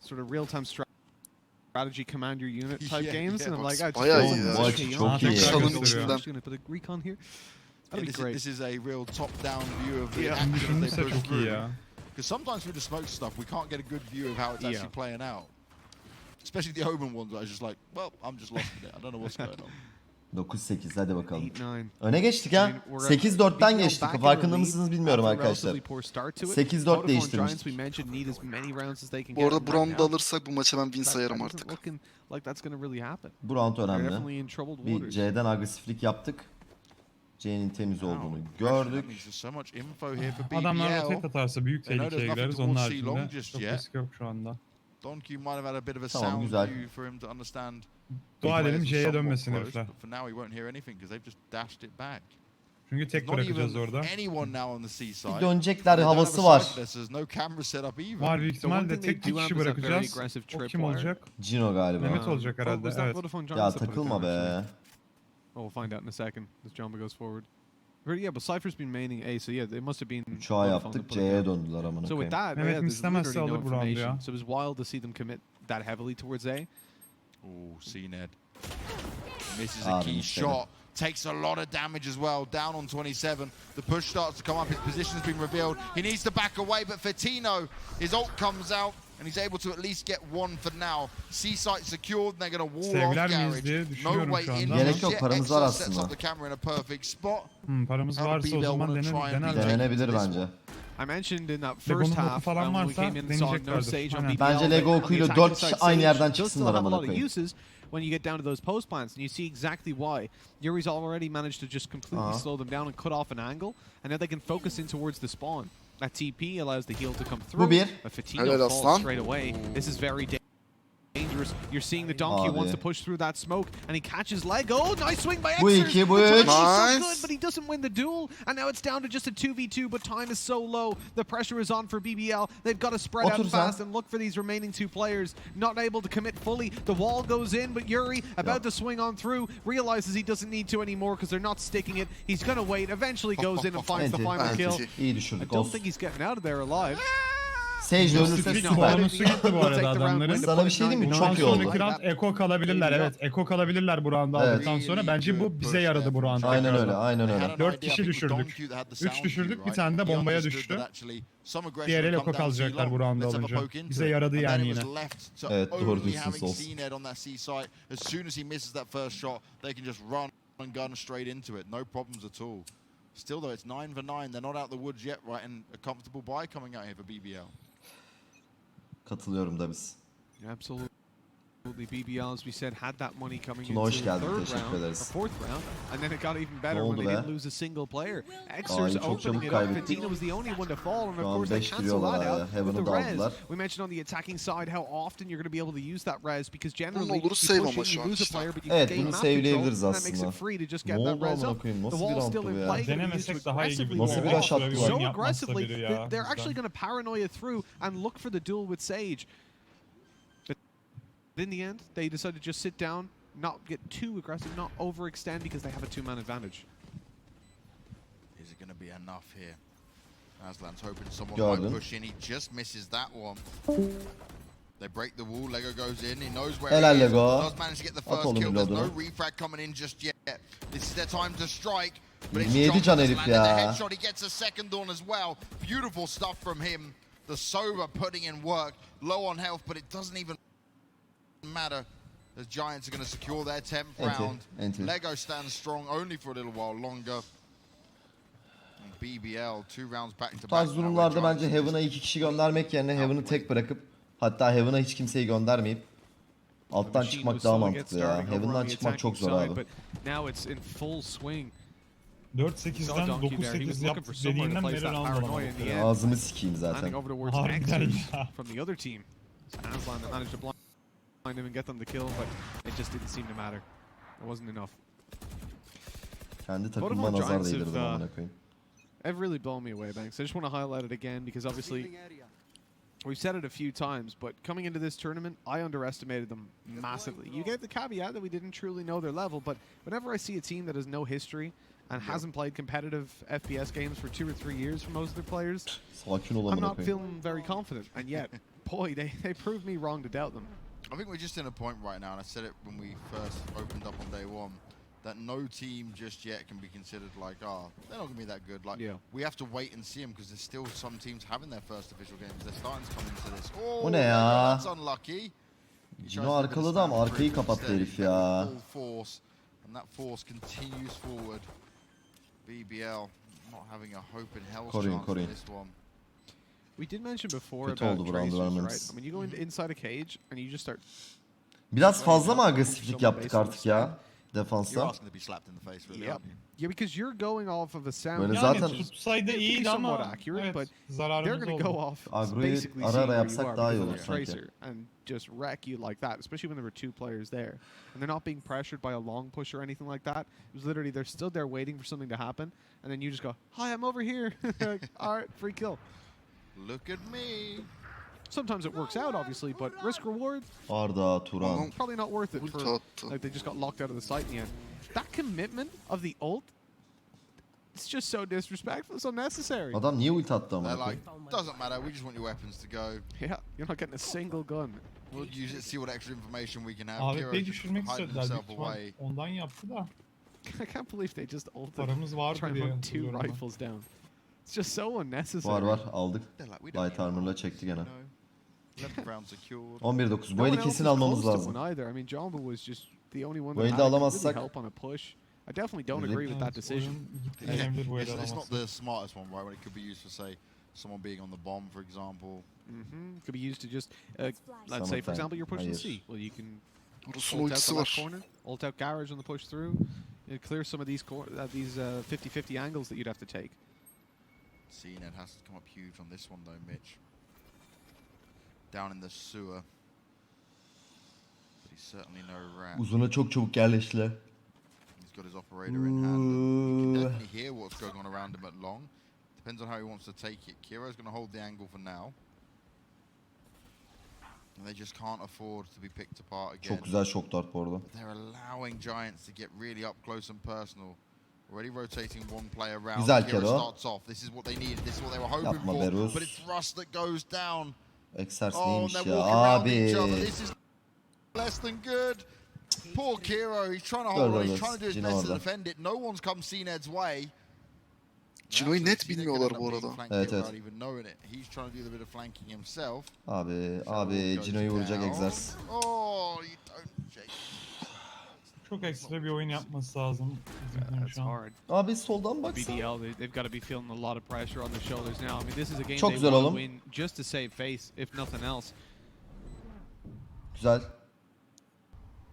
sort of real-time strategy command your unit type Yeah, games, yeah. and I'm like, I just Bayağı feel iyi like, ya. Bu okay, açı you çok know, iyi. I'm just Salın gonna go- içinden. I'm just gonna put a recon here. That'd be great. This is a real top-down view of the Yeah. action as they Düşünürse push çok iyi through. ya. Because sometimes through the smoke stuff, we can't get a good view of how it's Yeah. actually playing out. Especially the Omen ones, I was just like, well, I'm just lost in it. I don't know what's going on. 9-8 hadi bakalım. 8-9. Öne geçtik I ha. mean, we're 8-4'ten BBL geçtik. back in the Farkında lead mısınız bilmiyorum after a arkadaşlar. relatively poor start to it. 8-4 Vodafone değiştirmiştik. Giants, we mentioned, need as many rounds as they can Bu get arada right bu round'u now. alırsak bu maça ben win That sayarım doesn't artık. looking like that's gonna really happen. Bu round They're önemli. definitely in troubled Bir waters. C'den agresiflik yaptık. C'nin temiz olduğunu Wow, gördük. that means there's so much info here for Adamlar BBL. rotate atarsa büyük They know tehlikeye there's gireriz. nothing Onun towards C long haricinde just çok yet. risk yok şu anda. Donkey might have had a bit of a Tamam, sound güzel. view for him to understand. Dua the edelim players C'ye were dönmesin somewhat herifler. close, but for now he won't hear anything because they've just dashed it back. Çünkü tek Not bırakacağız even orada. anyone now on the C side. Bir dönecekler They don't have havası a var. side there, so there's no camera set up either. Var büyük The one ihtimalle thing they tek do bir kişi have is that very bırakacağız. aggressive O trip kim wire. olacak? Cino galiba. Mehmet olacak Oh, herhalde, was that evet. Vodafone Ya Giants that put it takılma down, actually? be. Oh, we'll find out in a second as Jumbo goes forward. But yeah, but Cypher's been maining A, so yeah, they must have been. Uçağı Vodafone yaptık that put it C'ye down. döndüler amına So with koyayım. that, Mehmet yeah, there's istemezse literally no alır bu roundu information. ya. So it was wild to see them commit that heavily towards A. Oh, C-Ned. Misses a Abi key işte. shot. Takes a lot of damage as well. Down on 27. The push starts to come up. His position's been revealed. He needs to back away, but Fatino, his ult comes out, and he's able to at least get one for now. C-site secured, and they're going to wall Sevgiler off miyiz garage. diye No düşünüyorum way şu in. anda. Gerek yok, Jet paramız var Extra sets aslında. up the camera in a perfect spot. Paramız How varsa o BBL zaman wanna try and denerler. beat Denenebilir this bence. one. I mentioned in that Lego'nun first oku half falan when we varsa came in and saw no deneyeceklerdir. Sage on Aynen. BBL. Bence Lego but okuyla the attacking 4 kişi side aynı Sage yerden does still çıksınlar have a amına lot of koyayım. uses when you get down to those post plants, and you see exactly why. Yuri's already managed to just completely slow them down and cut off an angle, and now they can focus in towards the spawn. That TP allows the heal to come through. bir. But Fatino Helal falls aslan. straight away. This is very dangerous dangerous. You're seeing the donkey Abi. wants to push through that smoke, and he catches leg. Oh, nice swing by Bu Exers. iki, bu The üç. timing is so Nice. good, but he doesn't win the duel. And now it's down to just a 2v2, but time is so low. The pressure is on for BBL. They've got to spread Otur out sen. fast and look for these remaining two players. Not able to commit fully. The wall goes in, but Yuri, about to swing on through, realizes he doesn't need to anymore because they're not sticking it. He's going to wait. Eventually goes in and finds the Enti. final kill. Enti. İyi I düşürdük don't olsun. think he's getting out of there alive. Sage de ölürse Süper. süper. Bonusu gitti bu arada adamların. Sana bir şey diyeyim mi? Bundan Çok iyi oldu. sonraki round Eko kalabilirler. Evet, Eko kalabilirler bu roundu Evet. aldıktan sonra. Bence bu bize yaradı bu round. Aynen tekrardan. öyle, aynen öyle. 4 kişi düşürdük. 3 düşürdük, bir tane de bombaya düştü. Diğer el Eko kalacaklar bu roundu alınca. Bize yaradı yani yine. Evet, doğru diyorsun Sos. As soon as he misses that first shot, they can just run and gun straight into it. No problems at all. Still though, it's 9 for 9. They're not out the woods yet, right? And a comfortable buy coming out here for BBL. Katılıyorum da biz. Absolutely. BBL, as we said, had that money coming Tuna, into hoş the geldin, third teşekkür round, or ederiz. fourth round, and then it got even better oldu when they be? didn't lose a single player. Ay, Exers çok opening çabuk it up. kaybettik. Fetino was the only one to fall, and of Şu an course they 5 cancel giriyorlar that ha. out with Heaven'ı the da res. aldılar. We mentioned on the attacking side how often you're going to be able to use that res because generally Bunun you olur save push ama in, şu you an lose a işte. player, but you Evet, gain bunu map control, save'leyebiliriz and that makes aslında. it free to just Ne get that oldu res amına up. koyayım? The Nasıl bir wall's roundtu still bu in ya? play. They're Denemesek used to daha iyi gibi aggressively Nasıl wall bir walk. rush attı bu? So Oyun yapmazsa aggressively, biri ya, they're actually bizden. going to paranoia through and look for the duel with Sage. But in the end, they decided to just sit down, not get too aggressive, not overextend because they have a two-man advantage. Is it going to be enough here? Aslan's hoping someone Gördün. might push in. He just misses that one. They break the wall. Lego goes in. He knows where Helal he is. Lego. Does manage to get the At first oğlum kill. There's no reload'unu. refrag coming in just yet. This is their time to strike. But it's 27 John can that's herif landed the ya. headshot. He gets a second on as well. Beautiful stuff from him. The Sober putting in work. Low on health, but it doesn't even matter. The Giants are going to secure their 10th Enti, round. enti. Lego stands strong only for a little while longer. And BBL 2 rounds back to Bu back. tarz now, where durumlarda Giants bence are just Heaven'a 2 kişi göndermek yerine Heaven'ı tek bırakıp, hatta Heaven'a hiç kimseyi göndermeyip alttan Machine çıkmak was daha slow to get mantıklı ya. starting over on Heaven'dan the çıkmak çok attacking zor side, abi. but now it's in full swing. 4-8'den Donkey there. He was 9-8 looking yaptık for somewhere to dediğinden place beri that round paranoia alamadık. in the end. Ağzımı sikeyim zaten. Handing over towards Harbiden Exers ya. from the other team. Aslan that managed to blind him and get them the kill, but it just didn't seem to matter. It wasn't enough. Kendi takımıma Vodafone nazar Giants değdirdim have, amına koyayım. Have really blown me away, Banks. I just want to highlight it again because obviously we've said it a few times, but coming into this tournament, I underestimated them massively. You gave the caveat that we didn't truly know their level, but whenever I see a team that has no history and hasn't played competitive FPS games for 2 or 3 years for most of their players, Sakin ol I'm amına not koyayım. feeling very confident. And yet, boy, they proved me wrong to doubt them. I think we're just in a point right now, and I said it when we first opened up on day one, that no team just yet can be considered like, they're not going to be that good. Like, Yeah. we have to wait and see them because there's still some teams having their first official games. They're starting to come into this. O ne ya? That's unlucky. He Cino tries to arkaladı ama stand arkayı through, but kapattı instead herif he met ya. with full force, and that force continues forward. BBL not having a hope in hell's Koruyun, chance koruyun. in this one. We did mention before Kötü about oldu bu roundu tracers, vermemiz. right? I mean, you go into inside a cage and you just start. Biraz fazla mı agresiflik yaptık artık ya You're defansta? asking to be slapped in the face, really, Yep. aren't you? Yeah, because you're going off of a sound. Böyle Yani zaten tutsaydı It could be iyiydi somewhat ama accurate, evet, but they're zararımız going to go oldu. off Agroyu basically ara seeing ara where you yapsak are daha iyi because olur of the sanki. tracer and just wreck you like that, especially when there were 2 players there. And they're not being pressured by a long push or anything like that. It was literally, they're still there waiting for something to happen. And then you just go, hi, I'm over here. Like, all right, free kill. Look at me. Sometimes it works out, obviously, but risk reward, Arda, Turan. probably not worth it Ulti for, attı. like, they just got locked out of the site in the end. That commitment of the ult, it's just so disrespectful, it's unnecessary. Adam niye ulti attı They're amına like, koyayım? doesn't matter, we just want your weapons to go. Yeah, you're not getting a single gun. We'll use it, see what extra information we can have. AWP'yi Kiro düşürmek hiding istediler büyük himself ihtimal. away. Ondan yaptı da I can't believe they just ulted paramız vardı trying to diye hunt 2 hatırlıyorum ben. rifles down. It's just so unnecessary. Var var aldık. They're like, we don't Light armor'la çekti gene. know. 11 rounds secured. 11-9. No Bu one eli else kesin was almamız close to lazım. one either. I mean, Jumbo was just the only one Bu that elde had really alamazsak- help on a push. I definitely don't Rip- agree with that Evet, decision. oyun gitti Yeah, denebilir bu el it's not alaması. the smartest one, right? When it could be used for, say, someone being on the bomb, for example. Could be used to just, let's say, for Summertime. example, you're pushing Hayır. C. Well, you can Rus'un ult out ultisi the left var. corner, ult out garage on the push through. It clears some of these 50-50 angles that you'd have to take. CNED has to come up huge on this one, though, Mitch. Down in the sewer. He's certainly no rat. Uzuna çok çabuk yerleştiler. He's got his operator in hand. And you can definitely hear what's going on around him at long. Depends on how he wants to take it. Kiro's going to hold the angle for now. And they just can't afford to be picked apart again. Çok güzel şok dart bu arada. But they're allowing Giants to get really up close and personal. Already rotating one player around. Güzel Kiro Kero. starts off. This is what they needed. This is what they were hoping Yapma for. Berus. But it's Rust that goes down. Exers Oh, and neymiş they're ya walking around each other. abi. This is less than good. Poor Kiro. He's trying to hold on. He's trying to do his Cino best to orada. defend it. No one's come Cned's way. Cino'yu net bilmiyorlar bu arada. Evet, evet. He's trying to do a bit of flanking himself. Abi Cino'yu vuracak Exers. Oh, you don't shake. Çok ekstra bir oyun yapması lazım. Bizimkilerin That's şu an. hard. Abi soldan baksana. BBL, they've got to be feeling a lot of pressure on their shoulders now. I mean, this is a game Çok they güzel want to oğlum. win just to save face, if nothing else. Güzel.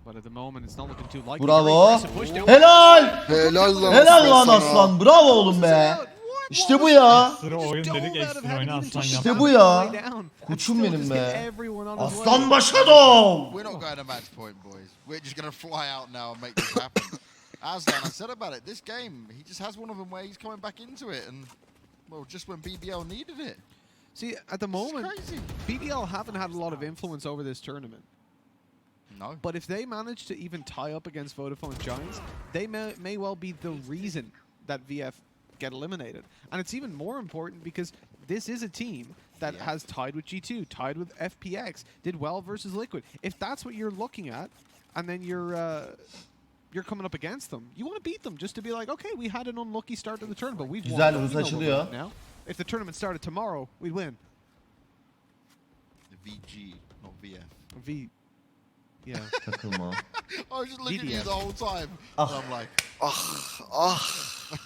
But at the moment, it's not looking too likely. Bravo. Very aggressive push down. Helal. Helal lan. Helal lan sana. aslan. Bravo oğlum be. İşte bu ya. Ekstra oyun dedik, ekstra oyunu aslan İşte yaptı. bu ya. Koçum benim be. Aslan başa doğ. We're not going to match point, boys. We're just going to fly out now and make this happen. Aslan, I said about it. This game, he just has one of them where he's coming back into it, and well, just when BBL needed it. See, at the moment, It's crazy. BBL haven't had a lot of influence over this tournament. No. But if they manage to even tie up against Vodafone Giants, they may well be the reason that VF get eliminated. And it's even more important because this is a team that has tied with G2, tied with FPX, did well versus Liquid. If that's what you're looking at, and then you're coming up against them, you want to beat them just to be like, okay, we had an unlucky start to the tournament, but we've Güzel, won. Rus açılıyor. Now, if the tournament started tomorrow, we'd win. VG, not VF. V. Yeah. Takılma. I was just looking at you VDF. the whole time. Ah. And I'm like,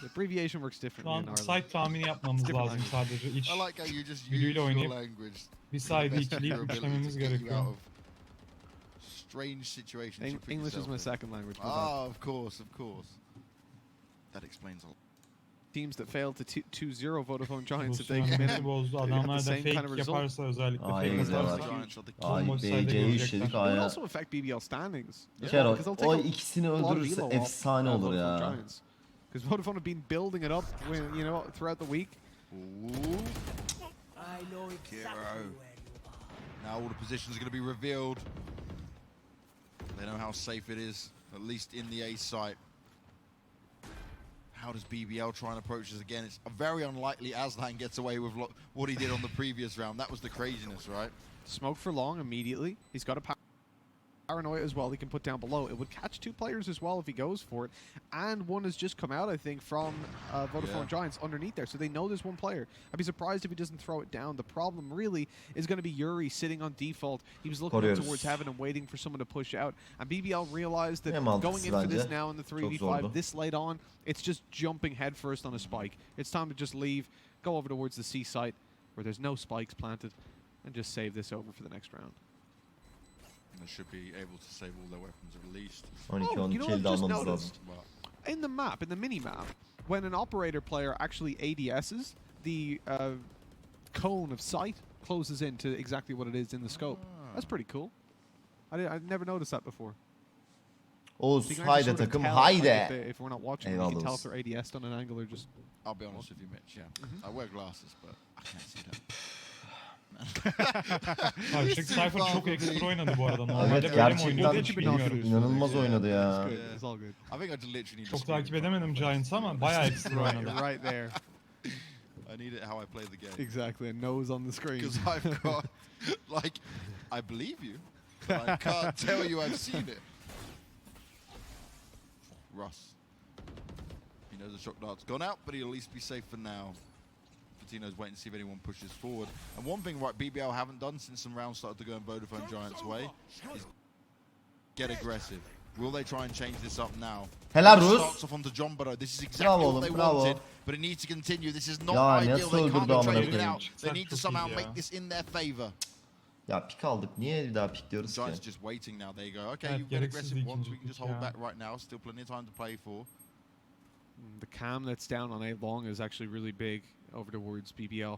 The abbreviation works Şu differently in an Ireland. site tahmini yapmamız Different lazım language. sadece. İç I like how you just Biriyle use your oynayıp language. bir to the side'i best of your ikileyip ability üçlememiz to get you gerekiyor. out of strange situations. you put English is yourself my in. second language. my bad. Ah, of course, of course. That explains a lot. Teams that failed to 2-0 Vodafone Giants if Rus'un they come in önündeki bozdu. they got Adamlar the da same fake kind of result. yaparsa özellikle Ay, fake güzel atarsa bak. Giants are the Ay Bomboş sayede BC'yi görecekler. işledik It would aya. also affect BBL standings. as well, Kero, because they'll take o a ikisini lot of öldürürse elo off, efsane olur Vodafone ya. Giants. Because Vodafone have been building it up, throughout the week. Ooh. Kiro. Now all the positions are going to be revealed. They know how safe it is, at least in the A site. How does BBL try and approach this again? It's very unlikely Aslan gets away with what he did on the previous round. That was the craziness, right? Smoke for long immediately. He's got a paranoia as well he can put down below. It would catch two players as well if he goes for it. And one has just come out, I think, from Vodafone Giants underneath there. So they know there's one player. I'd be surprised if he doesn't throw it down. The problem really is going to be Yuri sitting on default. He was looking up towards heaven and waiting for someone to push out. And BBL realized that going in for this now in the 3v5, this late on, it's just jumping headfirst on a spike. It's time to just leave, go over towards the C site where there's no spikes planted, and just save this over for the next round. And they should be able to save all their weapons at least. 12-10 you know what kill de I've just almamız lazım. noticed? In the map, in the mini-map, when an operator player actually ADSs, the cone of sight closes into exactly what it is in the scope. That's pretty cool. I've never noticed that before. Oğuz So you can actually haydi sort of takım tell, haydi. if we're not watching, you can Eyvallah tell olsun. if they're ADS'd on an angle or just... I'll be honest with you, Mitch, yeah. I wear glasses, but I can't see that. Karşıdaki Cypher çok ekstra oynadı bu arada. Normalde Evet böyle mi oynuyor gerçekten hiç bilmiyorum. inanılmaz oynadı ya. It's all good. I think I just literally need to Çok scream takip in front of edemedim my Giants face. ama bayağı ekstra oynadı. Right there. I need it how I play the game. Exactly, a nose on the screen. Because I've got, like, I believe you, but I can't tell you I've seen it. Russ. He knows the shock dart's gone out, but he'll at least be safe for now. Patino's waiting to see if anyone pushes forward. And one thing, right, BBL haven't done since some rounds started to go in Vodafone Giants' way is get aggressive. Will they try and change this up now? Helal This Rus. starts off onto John Burrow. This is exactly Bravo what they oğlum, bravo. wanted, but it needs to continue. This is not Ya, ideal. nasıl They can't öldürdü be amına trading it koyayım? out. They need to somehow make this in their favor. Ya pik aldık. Niye bir daha pik diyoruz ki? Giants just waiting now. They go, okay, Evet, you've got gereksiz aggressive bir ones. We ikinci can just pik hold ya. back right now. Still plenty of time to play for. The cam that's down on A long is actually really big over towards BBL.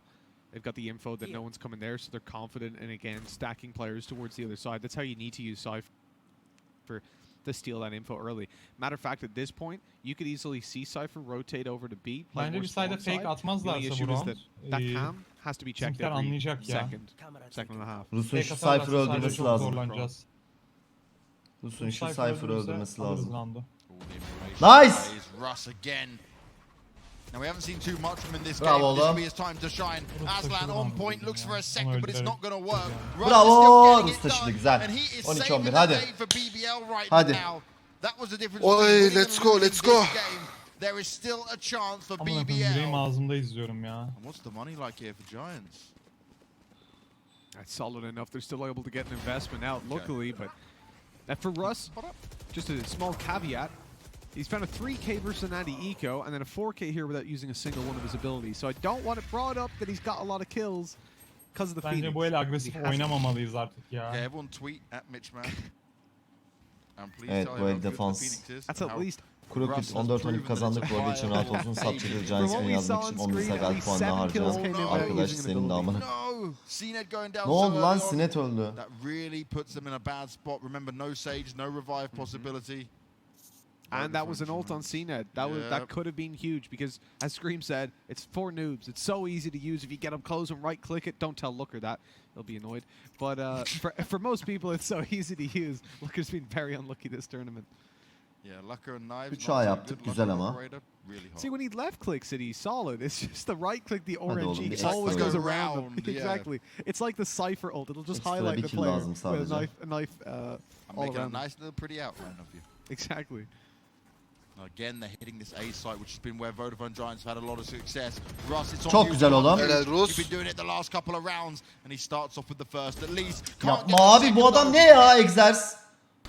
They've got the info that no one's coming there, so they're confident in, again, stacking players towards the other side. That's how you need to use Cypher. Cypher to steal that info early. Matter of fact, at this point, you could easily see Cypher rotate over to B. Bence bir side'e fake atmazlarsa bu round. That cam has to be checked every anlayacak ya. second and a half. Rus'un şu Cypher'ı öldürmesi lazım. Zorlanacağız. Rus'un şu Cypher'ı öldürmesi lazım. All Nice! the information is Russ again. Now we haven't seen too much from him in this game. Bravo This will oğlum. be his time to shine. Aslan on point, looks for a second, but it's not going to work. Bravo! Russ Rus is taşıdı, still güzel. getting it done, and he is 12-11, saving the hadi. day for BBL right Hadi. now. That was the difference. Oy, between winning let's and go, losing let's go. this game. There is still a chance for Aman akım yüreğim BBL. ağzımda izliyorum ya. And what's the money like here for Giants? That's solid enough. They're still able to get an investment out, luckily, but for Russ, just a small caveat. He's found a 3K versus an anti-eco, and then a 4K here without using a single one of his abilities. So I don't want it brought up that he's got a lot of kills because of the Bence Phoenix. bu el agresif oynamamalıyız artık ya. Yeah, everyone tweet at Mitchman. And please Evet, tell bu him el how good the defans. Phoenix is That's and at how least Krokut 14-12 kazandık bu arada için rahat olsun. Satçılı Giants'ını yazmak için 10 lisa geldi puanla harcadım. Arkadaş senin de amına. No! Sinet going down Ne oldu so lan? early on. Sinet öldü. That really puts them in a bad spot. Remember, no Sage, no revive possibility. And that was an ult on CNET. That could have been huge because, as Scream said, it's for noobs. It's so easy to use if you get up close and right-click it. Don't tell Looker that; he'll be annoyed. But for most people, it's so easy to use. Looker's been very unlucky this tournament. Yeah, Lucker and Knives. 3 A yaptık, güzel ama. Really hot. See, when he left-clicks it, he's solid. It's just the right-click, the oğlum, RNG bir always ekstra goes go around round, them. yeah. Exactly. It's like the Cypher ult. It'll just Ekstra highlight bir the kill player lazım with sadece. a knife I'm all making a around them. nice little pretty outline of you. Exactly. Again, they're hitting this A site, which has been where Vodafone Giants have had a lot of success. Russ, it's on Çok you. güzel oğlum. Helal You've Rus. been doing it the last couple of rounds, and he starts off with the first at least. Yapma abi bu adam ne ya egzersiz.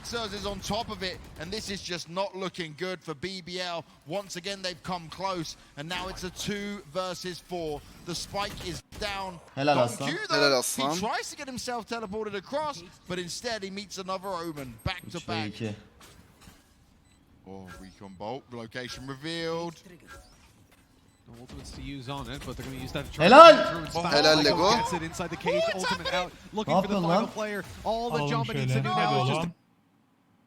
Xers is on top of it, and this is just not looking good for BBL. Once again, they've come close, and now it's a 2 versus 4. The spike is down. Helal Don Aslan. Q, Helal though, Aslan. he tries to get himself teleported across, but instead he meets another Omen back to 3 ve back. 2. Oh, Recon Bolt, location revealed. No ultimates to use on it, but they're going to use that to try Helal! to through and spam. Helal Lego Lego. gets it inside the cage, ultimate out, looking Ne for the yapıyorsun final lan? player. All the Alalım Jumbo needs to şöyle. do Hadi now is just oğlum.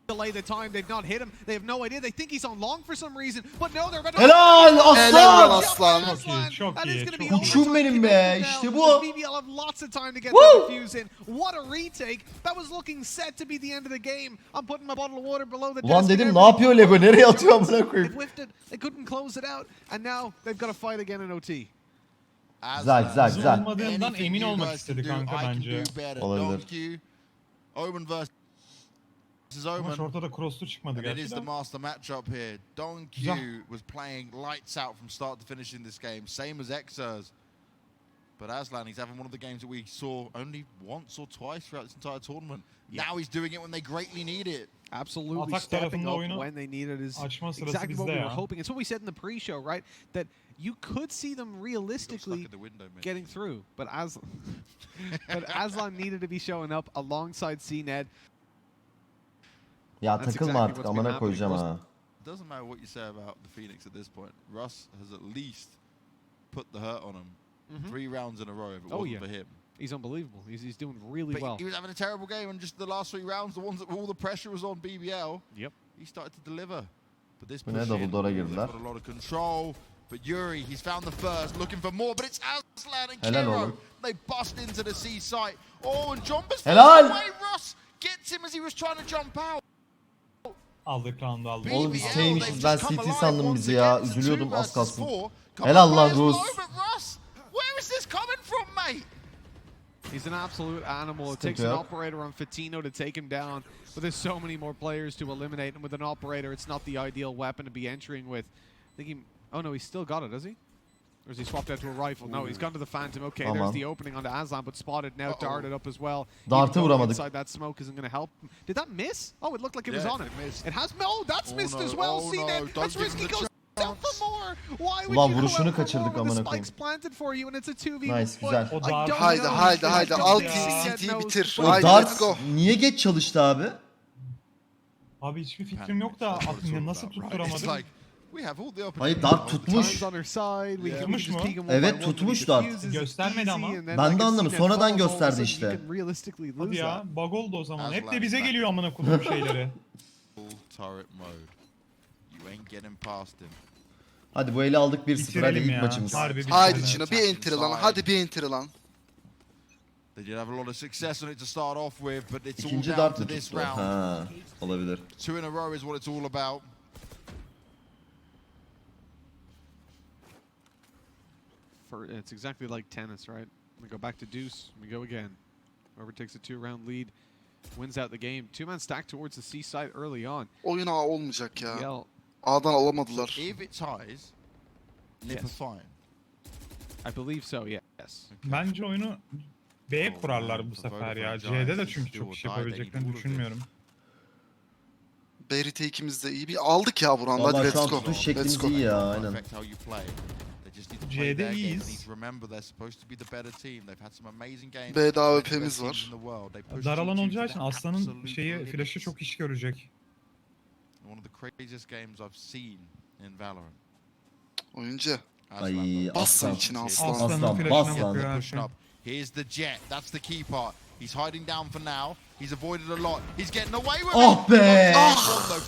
delay the time. They've not hit him. They have no idea. They think he's on long for some reason, but no, they're about to... Helal Helal aslan. Aslan. Çok iyi, çok That is iyi, gonna be çok iyi. overtime Uçum benim be, connected işte now, bu. as BBL have lots of time to get Woo! the defuse in. What a retake. That was looking set to be the end of the game. I'm putting my bottle of water below the Ulan desk and dedim ne everything. yapıyor Lego? Nereye atıyor amına They koyayım? whiffed it. They couldn't close it out. And now they've got to fight again in OT. Güzel güzel güzel. Olmadığından Anything emin you olmak guys istedi can do, kanka I can bence. do better. Olabilir. Don Q, Omen versus Ama Omen. şorta da cross'lu çıkmadı And it is the gerçekten. master matchup here. Don Q Güzel. was playing lights out from start to finish in this game, same as Xers. But Aslan, he's having one of the games that we saw only once or twice throughout this entire tournament. Now he's doing it when they greatly need it. Absolutely Atak stepping tarafında up oyunu when they need it is açma sırası exactly what bizde we were ya. hoping. It's what we said in the pre-show, right? That you could see them Got stuck realistically in the window, Mitch. getting through, but Aslan needed to be showing up alongside CNED. Ya That's takılma exactly artık what's been amına koyacağım happening. ha. It doesn't matter what you say about the Phoenix at this point. Russ has at least put the hurt on him 3 rounds in a row if it wasn't for him. He's unbelievable. He's doing really But well. he was having a terrible game, and just the last 3 rounds, the ones that all the pressure was on BBL, Yep. he started to deliver. But this Bu ne, push double in, door'a they've girdiler. got a lot of control. But Yuri, he's found the first, looking for more, but it's Aslan and Helal Kiro. oğlum. They bust into the C site. Oh, and Jomba's Helal. away. Russ gets him as he was trying to jump out. Aldık round'u aldık. Oğlum biz BBL, T'ymişiz, they've ben just come CT alive sandım once bizi ya. again. It's a Üzülüyordum 2 az versus kalsın. 4. Couple Helal of lan players Rus. below, but Russ, where is this coming from, mate? He's an absolute animal. It Step takes an up. operator on Wtcn to take him down, but there's so many more players to eliminate, and with an operator, it's not the ideal weapon to be entering with. I think he... Oh no, he's still got it, has he? Or has he swapped out to a rifle? No, he's gone to the Phantom. Okay, there's Aman. the opening onto Aslan, but spotted now, darted up as well. Dart'ı Even going vuramadık. inside that smoke isn't going to help. Did that miss? Oh, it looked like it was Yeah, on it. it missed. It has... Oh, that's Oh, missed no. as well, Oh, CNET. no. That's Don't give risky. him the Goes out for more. Why would Ulan you go vuruşunu out for kaçırdık more when the amına koyayım. spike's planted for you and it's a 2v1? Nice, güzel. O I dart- don't Haydi, know. haydi, I haydi. don't Al think TCT CNET knows bitir. O what Haydi, to dart let's go. niye geç çalıştı abi? Abi hiçbir fikrim yok da nasıl It's tutturamadım? like Hayır, Dart tutmuş. Tutmuş mu? Evet, tutmuş Dart. Göstermedi ama. Ben de anlamadım. Sonradan gösterdi işte. Hadi ya, bug oldu o zaman. Hep de bize geliyor amına koyduğum şeyleri. Hadi bu eli aldık 1-0. Hadi Bitirelim ilk ya. maçımız. Harbi bitirelim. Haydi Cino bir enter lan. Hadi bir enter lan. They did have a lot of success on it to start off with, but it's all İkinci down Dart to mı this tuttu? round. Ha, olabilir. 2 in a row is what it's all about. It's exactly like tennis, right? We go back to deuce, we go again. Whoever takes a 2-round lead wins out the game. Two-man stack towards the C side early on. Oyun A olmayacak ya. BBL, A'dan alamadılar. If it ties, Nip Yes. are fine. I believe so, yes. Bence oyunu B kurarlar bu sefer ya. C'de de çünkü çok iş yapabileceklerini düşünmüyorum. B retake'imiz de iyi. Bir aldık ya buranın. Hadi Valla şu an let's go. tutuş Let's şeklimiz go. iyi ya, aynen. Affect how you play. They just need to play C'de their game. They iyiyiz. need to remember they're supposed to be the better team. They've had some amazing games. B'de They're the AWP'miz best teams var. in the world. They pushed Dar alan G2 olacağı to için their Aslan'ın absolute şeyi limits. flash'ı çok iş görecek. One of the craziest games I've seen in Valorant. Oyuncu. Ay, Bassın aslan. içine aslan. Aslan, Aslan'ın bas flash'ına lan. bakıyor Pushing her up. Here's the jet. That's the key part. He's hiding down for now. He's avoided a lot. He's getting away with Oh it. be!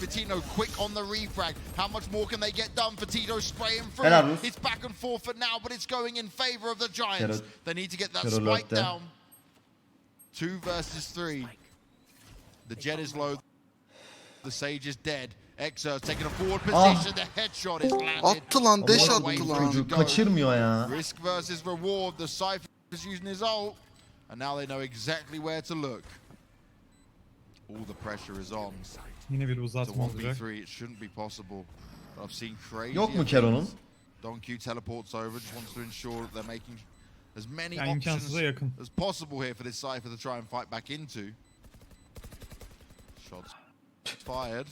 Wtcn quick on the refrag. How much more can they get done? Wtcn spraying through. Helal olsun. It's back and forth for now, but it's going in favor of the Giants. Kero- They need to get that Kero spike lurkte. down. 2 versus 3. The jet is low. The Sage is dead. Exer's taking a forward position. The headshot is landed. Attı lan. Deş Ama attı lan. Çocuk kaçırmıyor ya. Risk versus reward. The Cypher is using his ult. And now they know exactly where to look. All the pressure is on. Yine bir It's a uzatma olacak. 1v3. It shouldn't be possible. But I've seen crazy. Yok mu Kero'nun? Don Q teleports over. Just wants to ensure that they're making as many Yani options imkansıza yakın. as possible here for this Cypher to try and fight back into. Shots fired.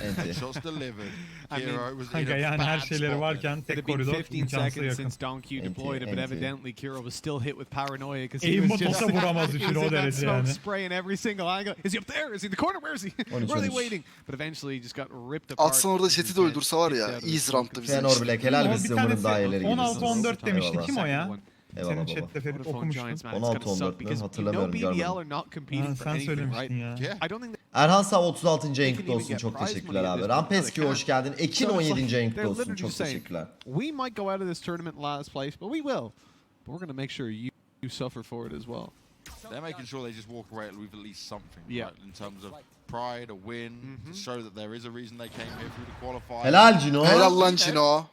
Enti. Shots delivered. I mean, Kiro was in Kanka a yani her bad şeyleri spot varken It tek had been koridor 15 imkansıza seconds yakın. since Don Q deployed it, but Enti. evidently Kiro was still hit with paranoia because he Aimbot was just olsa vuramaz he düşün was o in that derece smoke yani. spraying every single angle. Is he up there? Is he in the corner? Where is he? 13, Where are they 13. waiting? But eventually he just got ripped apart. Atsan orada chat'i de öldürse var ya. İyiyiz round'da bizim Tenor için. Black helal Ama biz bir size umarım tanesi daha ileri 16-14 demişti. Eyvallah. Kim o ya? Eyvallah Senin baba. chatte Ferit Vodafone okumuştun. Giants, man, it's gonna 16-14 suck mü? because you Hatırlamıyorum, know BBL görmedim. are not competing Ha, for sen anything, söylemiştin right? ya. Yeah. I don't think Erhan Sağ 36. They ayın can kutlu even olsun. get Çok prize teşekkürler money abi. at this point. Rampeski They hoş geldin. Ekin So it's 17. like ayın they're kutlu olsun. literally Çok just saying, teşekkürler. we might go out of this tournament last place, but we will. But we're going to make sure you suffer for it as well. They're making sure they just walk away with at least something, Yeah. right? In terms of pride, a win, to show that there is a reason they came here through the qualifiers. Helal Cino. Helal lan Cino.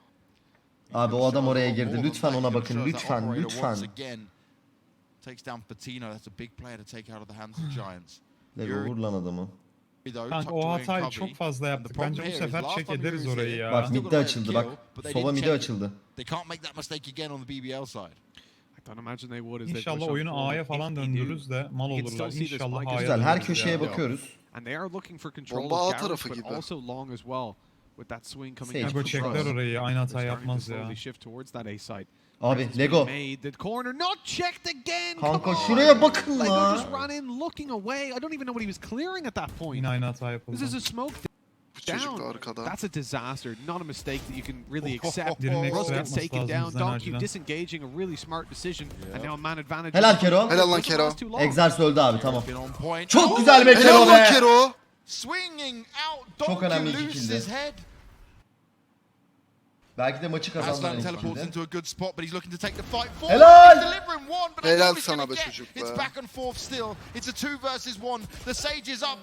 Abi o adam oraya girdi. Lütfen ona bakın. Lütfen. Once Lütfen. again, takes down Wtcn. That's a big player to take out of the hands of Giants. Lego vur lan adamı. Kanka o hatayı çok fazla yaptık. Bence bu sefer çek ederiz orayı ya. Bak midde açıldı bak. Sova midde açıldı. They can't make that mistake again on the BBL side. I don't imagine they would as they İnşallah push on oyunu forward. A'ya falan If they do, döndürürüz de mal you can olurlar. still see this İnşallah Mike A'ya Güzel. Her döndürürüz köşeye ya. bakıyoruz. And they are looking for control Bomba of A Gareth, tarafı but gibi. also long as well. With that swing coming Sage out Lego from çekler Rust. orayı. Aynı They're hata starting to yapmaz ya. slowly shift towards that A side. Abi Presence Lego. made, the corner not checked again. Kanka Come on. şuraya bakın Lego la. just ran in looking away. I don't even know what he was clearing at that point. Yine aynı hata yapıldı. This is a smoke Bu çocuk da down. arkada. That's a disaster. Not a mistake that you can really accept. Birinin Rust ekstra gets yapması taken lazım down. bizden Donkey acilen. disengaging, a really smart decision. And now man advantage. Helal Kero. Helal lan Kero. Exers öldü abi tamam. Been on point. Çok güzel be Kero Helal lan be. Kero. Swinging out. Çok Donkey önemli iki loses kildi. his head. Belki de maçı kazandılar. Aslan teleports ilk into a good spot, but he's looking to take the fight forward. Helal! He's delivering one, but I Helal know he's sana gonna be get. çocuk It's be. back and forth still. It's a 2 versus 1. The Sage is up.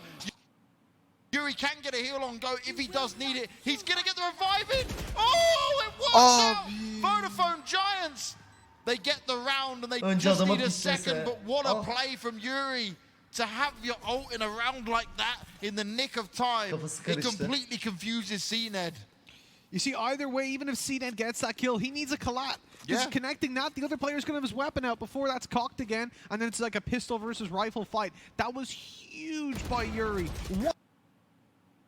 Yuri can get a heal on go if he does need it. He's gonna get the revive in. Oh, it works out. Abi. Vodafone Giants. They get the round and they Önce just adama need a pislese. second. But what a Oh. play from Yuri. To have your ult in a round like that in the nick of time, Kafası it karıştı. completely confuses CNED. You see, either way, even if CNED gets that kill, he needs a collat. Yeah. Just connecting that, the other player's going to have his weapon out before that's cocked again, and then it's like a pistol versus rifle fight. That was huge by Yuri.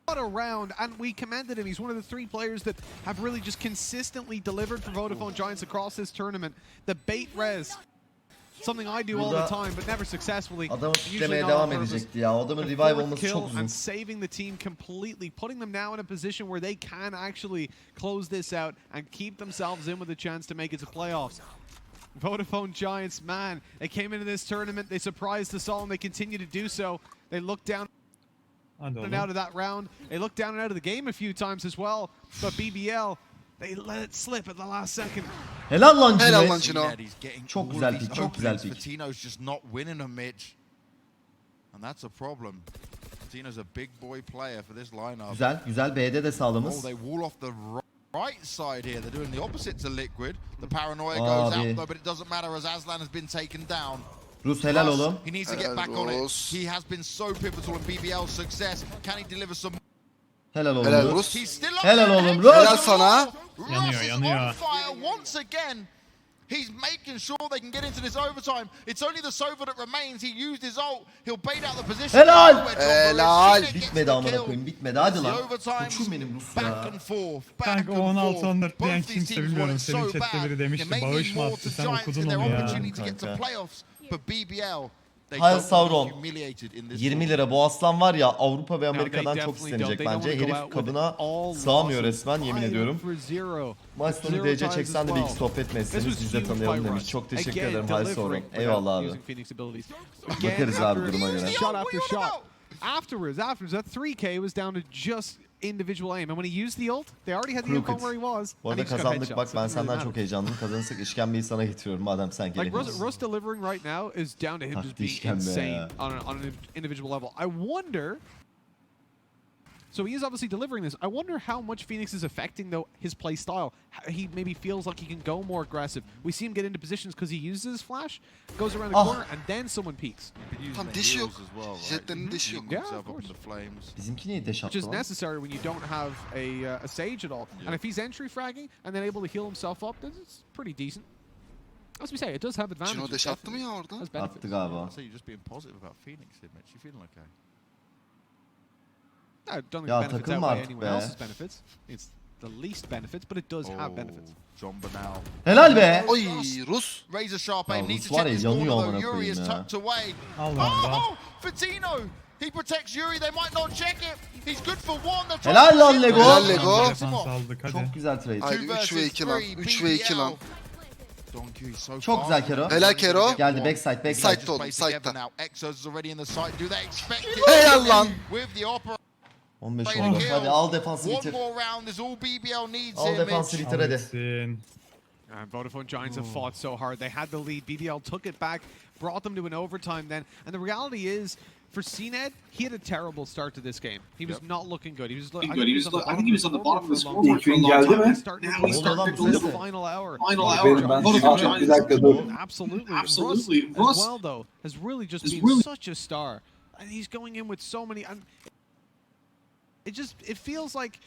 What a round, and we commended him. He's one of the 3 players that have really just consistently delivered for Vodafone Giants across this tournament. The bait res Something I do all the time, but never successfully. Adamı Usually kitlemeye not devam on purpose. edecekti ya. O adamın The revive fourth olması kill çok uzun. and saving the team completely, putting them now in a position where they can actually close this out and keep themselves in with a chance to make it to playoffs. Vodafone Giants, man, they came into this tournament, they surprised us all, and they continue to do so. They look down Hadi and oğlum. out of that round. They look down and out of the game a few times as well. But BBL, they let it slip at the last second. Helal lan Helal Cine. lan Cino. Çok güzel pick, çok güzel pick. Fatino's just not winning a Mitch. And that's a problem. Fatino's a big boy player for this lineup. Güzel, güzel. B'de de Oh, sağlamız. they wall off the right side here. They're doing the opposite to Liquid. The paranoia goes Abi. out though, but it doesn't matter as Aslan has been taken down. Rus helal Rus, oğlum. He needs to get Helal back on it. Rus. He has been so pivotal in BBL's success. Can he deliver some? Helal oğlum Helal Rus. Rus. He's still up Helal there. oğlum, Rus Helal is sana. Rus Yanıyor, is yanıyor. on fire once again. He's making sure they can get into this overtime. It's only the Sova that remains. He used his ult. He'll bait out the position. Helal. Helal. Bitmedi amına koyayım, bitmedi. Hadi lan. Koçum benim Rus Back ya. and forth. Kanka o 16-14 diyen kimse bilmiyorum. Senin chatte biri demişti. Bağış mı attı sen okudun onu ya. Kanka. But BBL, they Hayır, don't Sauron. want to be humiliated in this 20 tournament. lira bu aslan var ya, Avrupa ve No, they Amerika'dan çok definitely istenecek don't. They bence. don't wanna go Herif out with kabına all sığamıyor losses. resmen, yemin ediyorum. For zero. Maç sonu Zero DC ties çeksen de as bir well. iki sohbet mi This etseniz was biz de huge tanıyalım by demiş. Rush. Çok teşekkür Again, ederim. Hay delivering sorun. without Eyvallah abi. using Phoenix abilities. Bakarız abi duruma göre. Shot after shot. Afterwards, that 3K was down to just individual aim. And when he used the ult, they already had the info Crooked. where he was. Bu and he arada just got kazandık headshots. bak, It ben didn't really senden matter. çok heyecanlıyım. Kazanırsak işkembeyi sana getiriyorum madem sen Like gelemiyorsun. Rus delivering right now is down to him just Taktı being işkembe insane ya. on an individual level. I wonder. So he is obviously delivering this. I wonder how much Phoenix is affecting though his play style. He maybe feels like he can go more aggressive. We see him get into positions because he uses his flash, goes around the corner, and then someone peeks. Tam deşi yok. Jetlerin deşi yok. Yeah, of course. Bizimki niye deş Which attı is lan? necessary when you don't have a Sage at all. And if he's entry fragging and then able to heal himself up, then it's pretty decent. As we say, it does have advantages. Cino deş attı mı ya orada? Has benefits. Attı galiba. So you're just being positive about Phoenix, Mitch. You feeling okay? I don't think Ya benefits takılma outweigh artık anyone be. else's benefits. It's the least benefits, but it does have benefits. John Banal. Helal be. Oy Rus. Razor sharp Ya aim. Needs Rus to var check ya, this corner yanıyor though. amına Yuri koyayım is ya. tucked away. Allah'ım da. Oh, Fatino. He protects Yuri. They might not check it. He's good for one. They're trying Helal to lan shoot Lego. him. Helal Lego. Defans aldık hadi. Çok güzel trade. Haydi 3 ve 2 lan. 3 ve 2 lan. Çok güzel Kero. Helal Kero. Geldi backside, backside. Side oğlum, side'da. Exos already in the site. Do they expect it? Helal lan. With the opera. 15-14. Hadi al defansı One bitir. more round is all BBL needs Al here, defansı Mitch. bitir hadi. Alex'in. And Vodafone Giants have fought so hard. They had the lead. BBL took it back, brought them to an overtime then. And the reality is, for CNED, he had a terrible start to this game. He was not looking good. He was. I think he was on the bottom of the scoreboard scoreboard for a long geldi time. mi? He's starting Now to he's starting start to to listen. the final hour. Final hour. Ben Vodafone şu an- Giants. Absolutely. Absolutely. Russ, as Russ well, though, has really just is been really- such a star. And he's going in with so many. And it feels like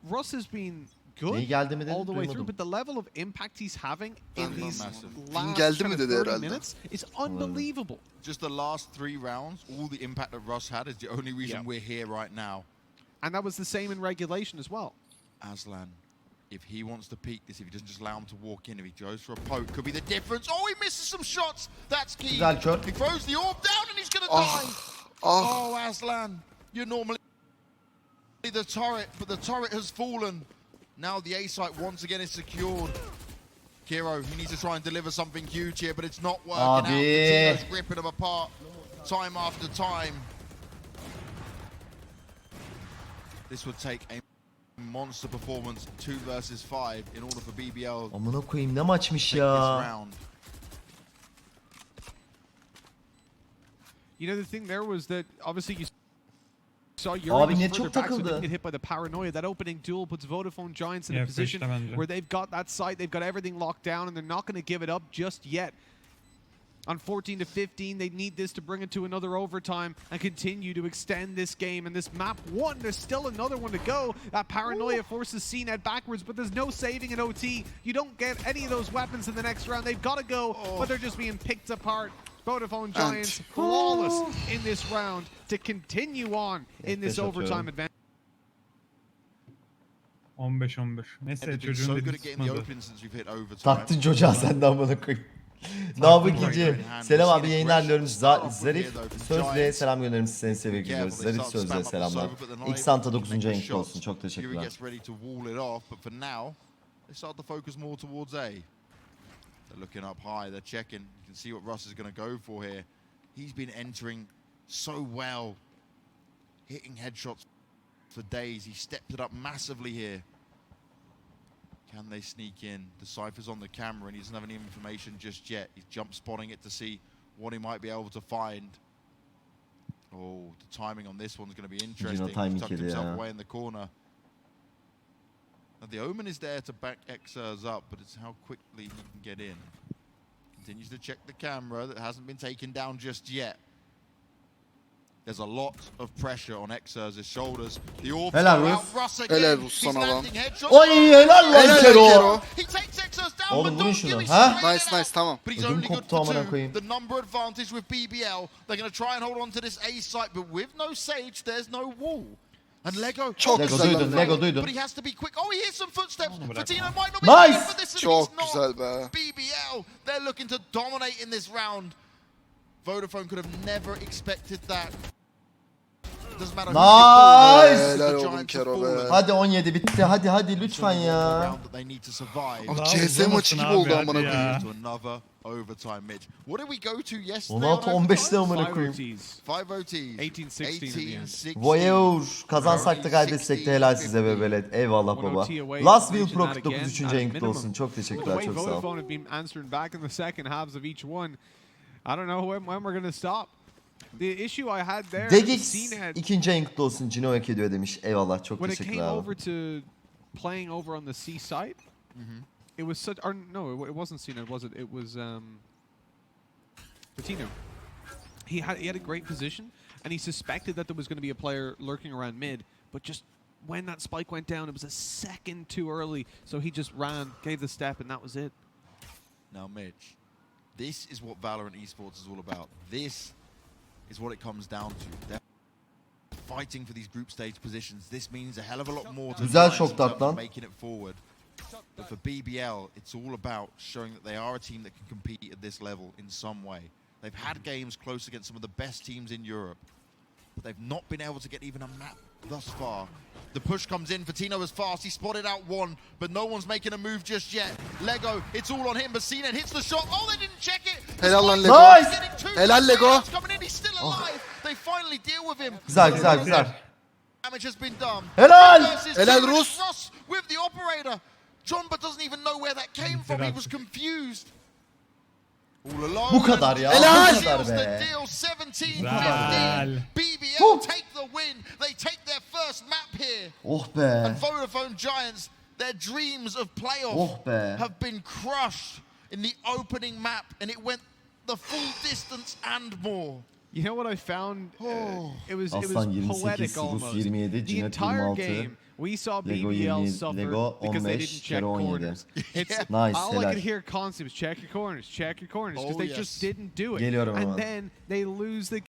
Russ has been good Neyi geldi mi dedi, all the way through, duymadım. but the level of impact he's having in these last geldi mi kind of dedi 30 herhalde. minutes is unbelievable. Just the last 3 rounds, all the impact that Russ had is the only reason we're here right now. And that was the same in regulation as well. Aslan, if he wants to peak this, if he doesn't just allow him to walk in, if he goes for a poke, could be the difference. Oh, he misses some shots. That's key. Güzel kör. He throws the orb down and he's going to Ah. die. Ah. Oh, Aslan, you're normally the turret, but the turret has fallen. Now the A site once again is secured. Kiro, he needs to try and deliver something huge here, but it's not working out. Abi. Tino's ripping them apart time after time. This would take a monster performance, 2 versus 5, in order for BBL to Amına koyayım ne maçmış take ya. this round. You know, the thing there was that obviously you saw Abi Yuri ne was çok further back, so takıldı. didn't get hit by the paranoia. That opening duel puts Vodafone Giants in a Yeah, position pushed them, where they've got that site, they've got everything locked down, and they're not going to give it up just yet. On 14 to 15, they need this to bring it to another overtime and continue to extend this game. And this map 1, there's still another one to go. That paranoia forces CNED backwards, but there's no saving in OT. You don't get any of those weapons in the next round. They've got to go, but they're just being picked apart. Vodafone Giants flawless in this round to continue on in this overtime advantage. 15-15. Neyse They've been çocuğun so dediği good at getting the tutmadı. open since we've hit overtime. Taktın çocuğa sen de amına koyayım. Nabukici. Selam abi, yayınlar diliyorum. Zarif Sözlü'ye selam gönderim, seni seviyoruz gidiyoruz. Zarif Sözlü'ye selamlar. İlk Santa 9. ayın olsun. Çok teşekkürler. They start to focus more towards A. They're looking up high, they're checking. You can see what Russ is going to go for here. He's been entering so well, hitting headshots for days. He stepped it up massively here. Can they sneak in? The Cypher's on the camera and he doesn't have any information just yet. He's jump spotting it to see what he might be able to find. Oh, the timing on this one's going to be interesting. He's tucked himself away in the corner. Now the Omen is there to back Xers up, but it's how quickly he can get in. Continues to check the camera that hasn't been taken down just yet. There's a lot of pressure on Xers' shoulders. The orbs go out. Russ again. He's landing headshots. Oy helal lan Kero. He takes Xers down, Oğlum but vurun don't give şunu. it Ha? straight Nice out. nice tamam. But he's Ödüm only good koptu for amına two. koyayım. The number advantage with BBL. They're going to try and hold on to this A site, but with no Sage, there's no wall. And Lego. Çok Lego güzel duydun, lan. Lego duydun. But he has to be quick. Oh, he hears some footsteps. Fatino might not be Nice. ready for this, and Çok he's not. güzel be. BBL, they're looking to dominate in this round. Vodafone could have never expected that. Doesn't matter who Nice. you Helal pull, the oğlum Giants Kero have be. fallen. Hadi 17 bitti. Hadi lütfen ya. Round that they need to survive. Abi Daha CS uzamasın maçı gibi abi, oldu hadi amına ya. koyayım. To another overtime match. What did we go to yesterday? 16-15'te amına koyayım. 5 OTs. 18-16 in the end. 18-16. Voyeur. Kazansak da kaybetsek de helal size BBL. Eyvallah baba. Last Will Pro 49. ayın kutlu olsun. Çok The teşekkürler. way Çok sağ ol. Vodafone have been answering back in the second halves of each one, I don't know when we're going to stop. The issue I had there, Degix CNET, 2. ayın kutlu olsun. Cino hak ediyor demiş. Eyvallah. Çok when it teşekkürler came abi. over to playing over on the C site, it was such. Or no, it wasn't CNET, was it? It was Patino. He had a great position, and he suspected that there was going to be a player lurking around mid, but just when that spike went down, it was a second too early, so he just ran, gave the step, and that was it. Now, Mitch, this is what Valorant esports is all about. This is what it comes down to. They're fighting for these group stage positions. This means a hell of a lot more to Güzel Giants in şok terms of lan. making it forward. But for BBL, it's all about showing that they are a team that can compete at this level in some way. They've had games close against some of the best teams in Europe, but they've not been able to get even a map thus far. The push comes in, Fatino is fast, he spotted out one, but no one's making a move just yet. Lego, it's all on him, but CNET hits the shot. Oh, they didn't check it! Helal lan Lego. Nice. Helal Lego. Coming in, he's still alive. They finally deal with him. Güzel güzel güzel. Damage has been done. Helal. Helal Two Rus. Russ with the operator. John but doesn't even know where that came from. He was confused. All alone. Bu kadar ya. Helal. Bu kadar Seals the be. deal 17-15. Güzel. BBL take the win. They take their first map here. Oh be. And Vodafone Giants, their dreams of playoff Oh be. have been crushed in the opening map, and it went the full distance and more. You know what I found? It was Aslan 28, poetic Sigus almost. 27, The Cinet entire 26, game, we saw Lego BBL 20, suffer Lego because they 15, didn't check Kero 17. corners. It's Nice, all I helal. could hear constantly was check your corners, because Oh, they yes. just didn't do it. Geliyorum and hemen. then they lose the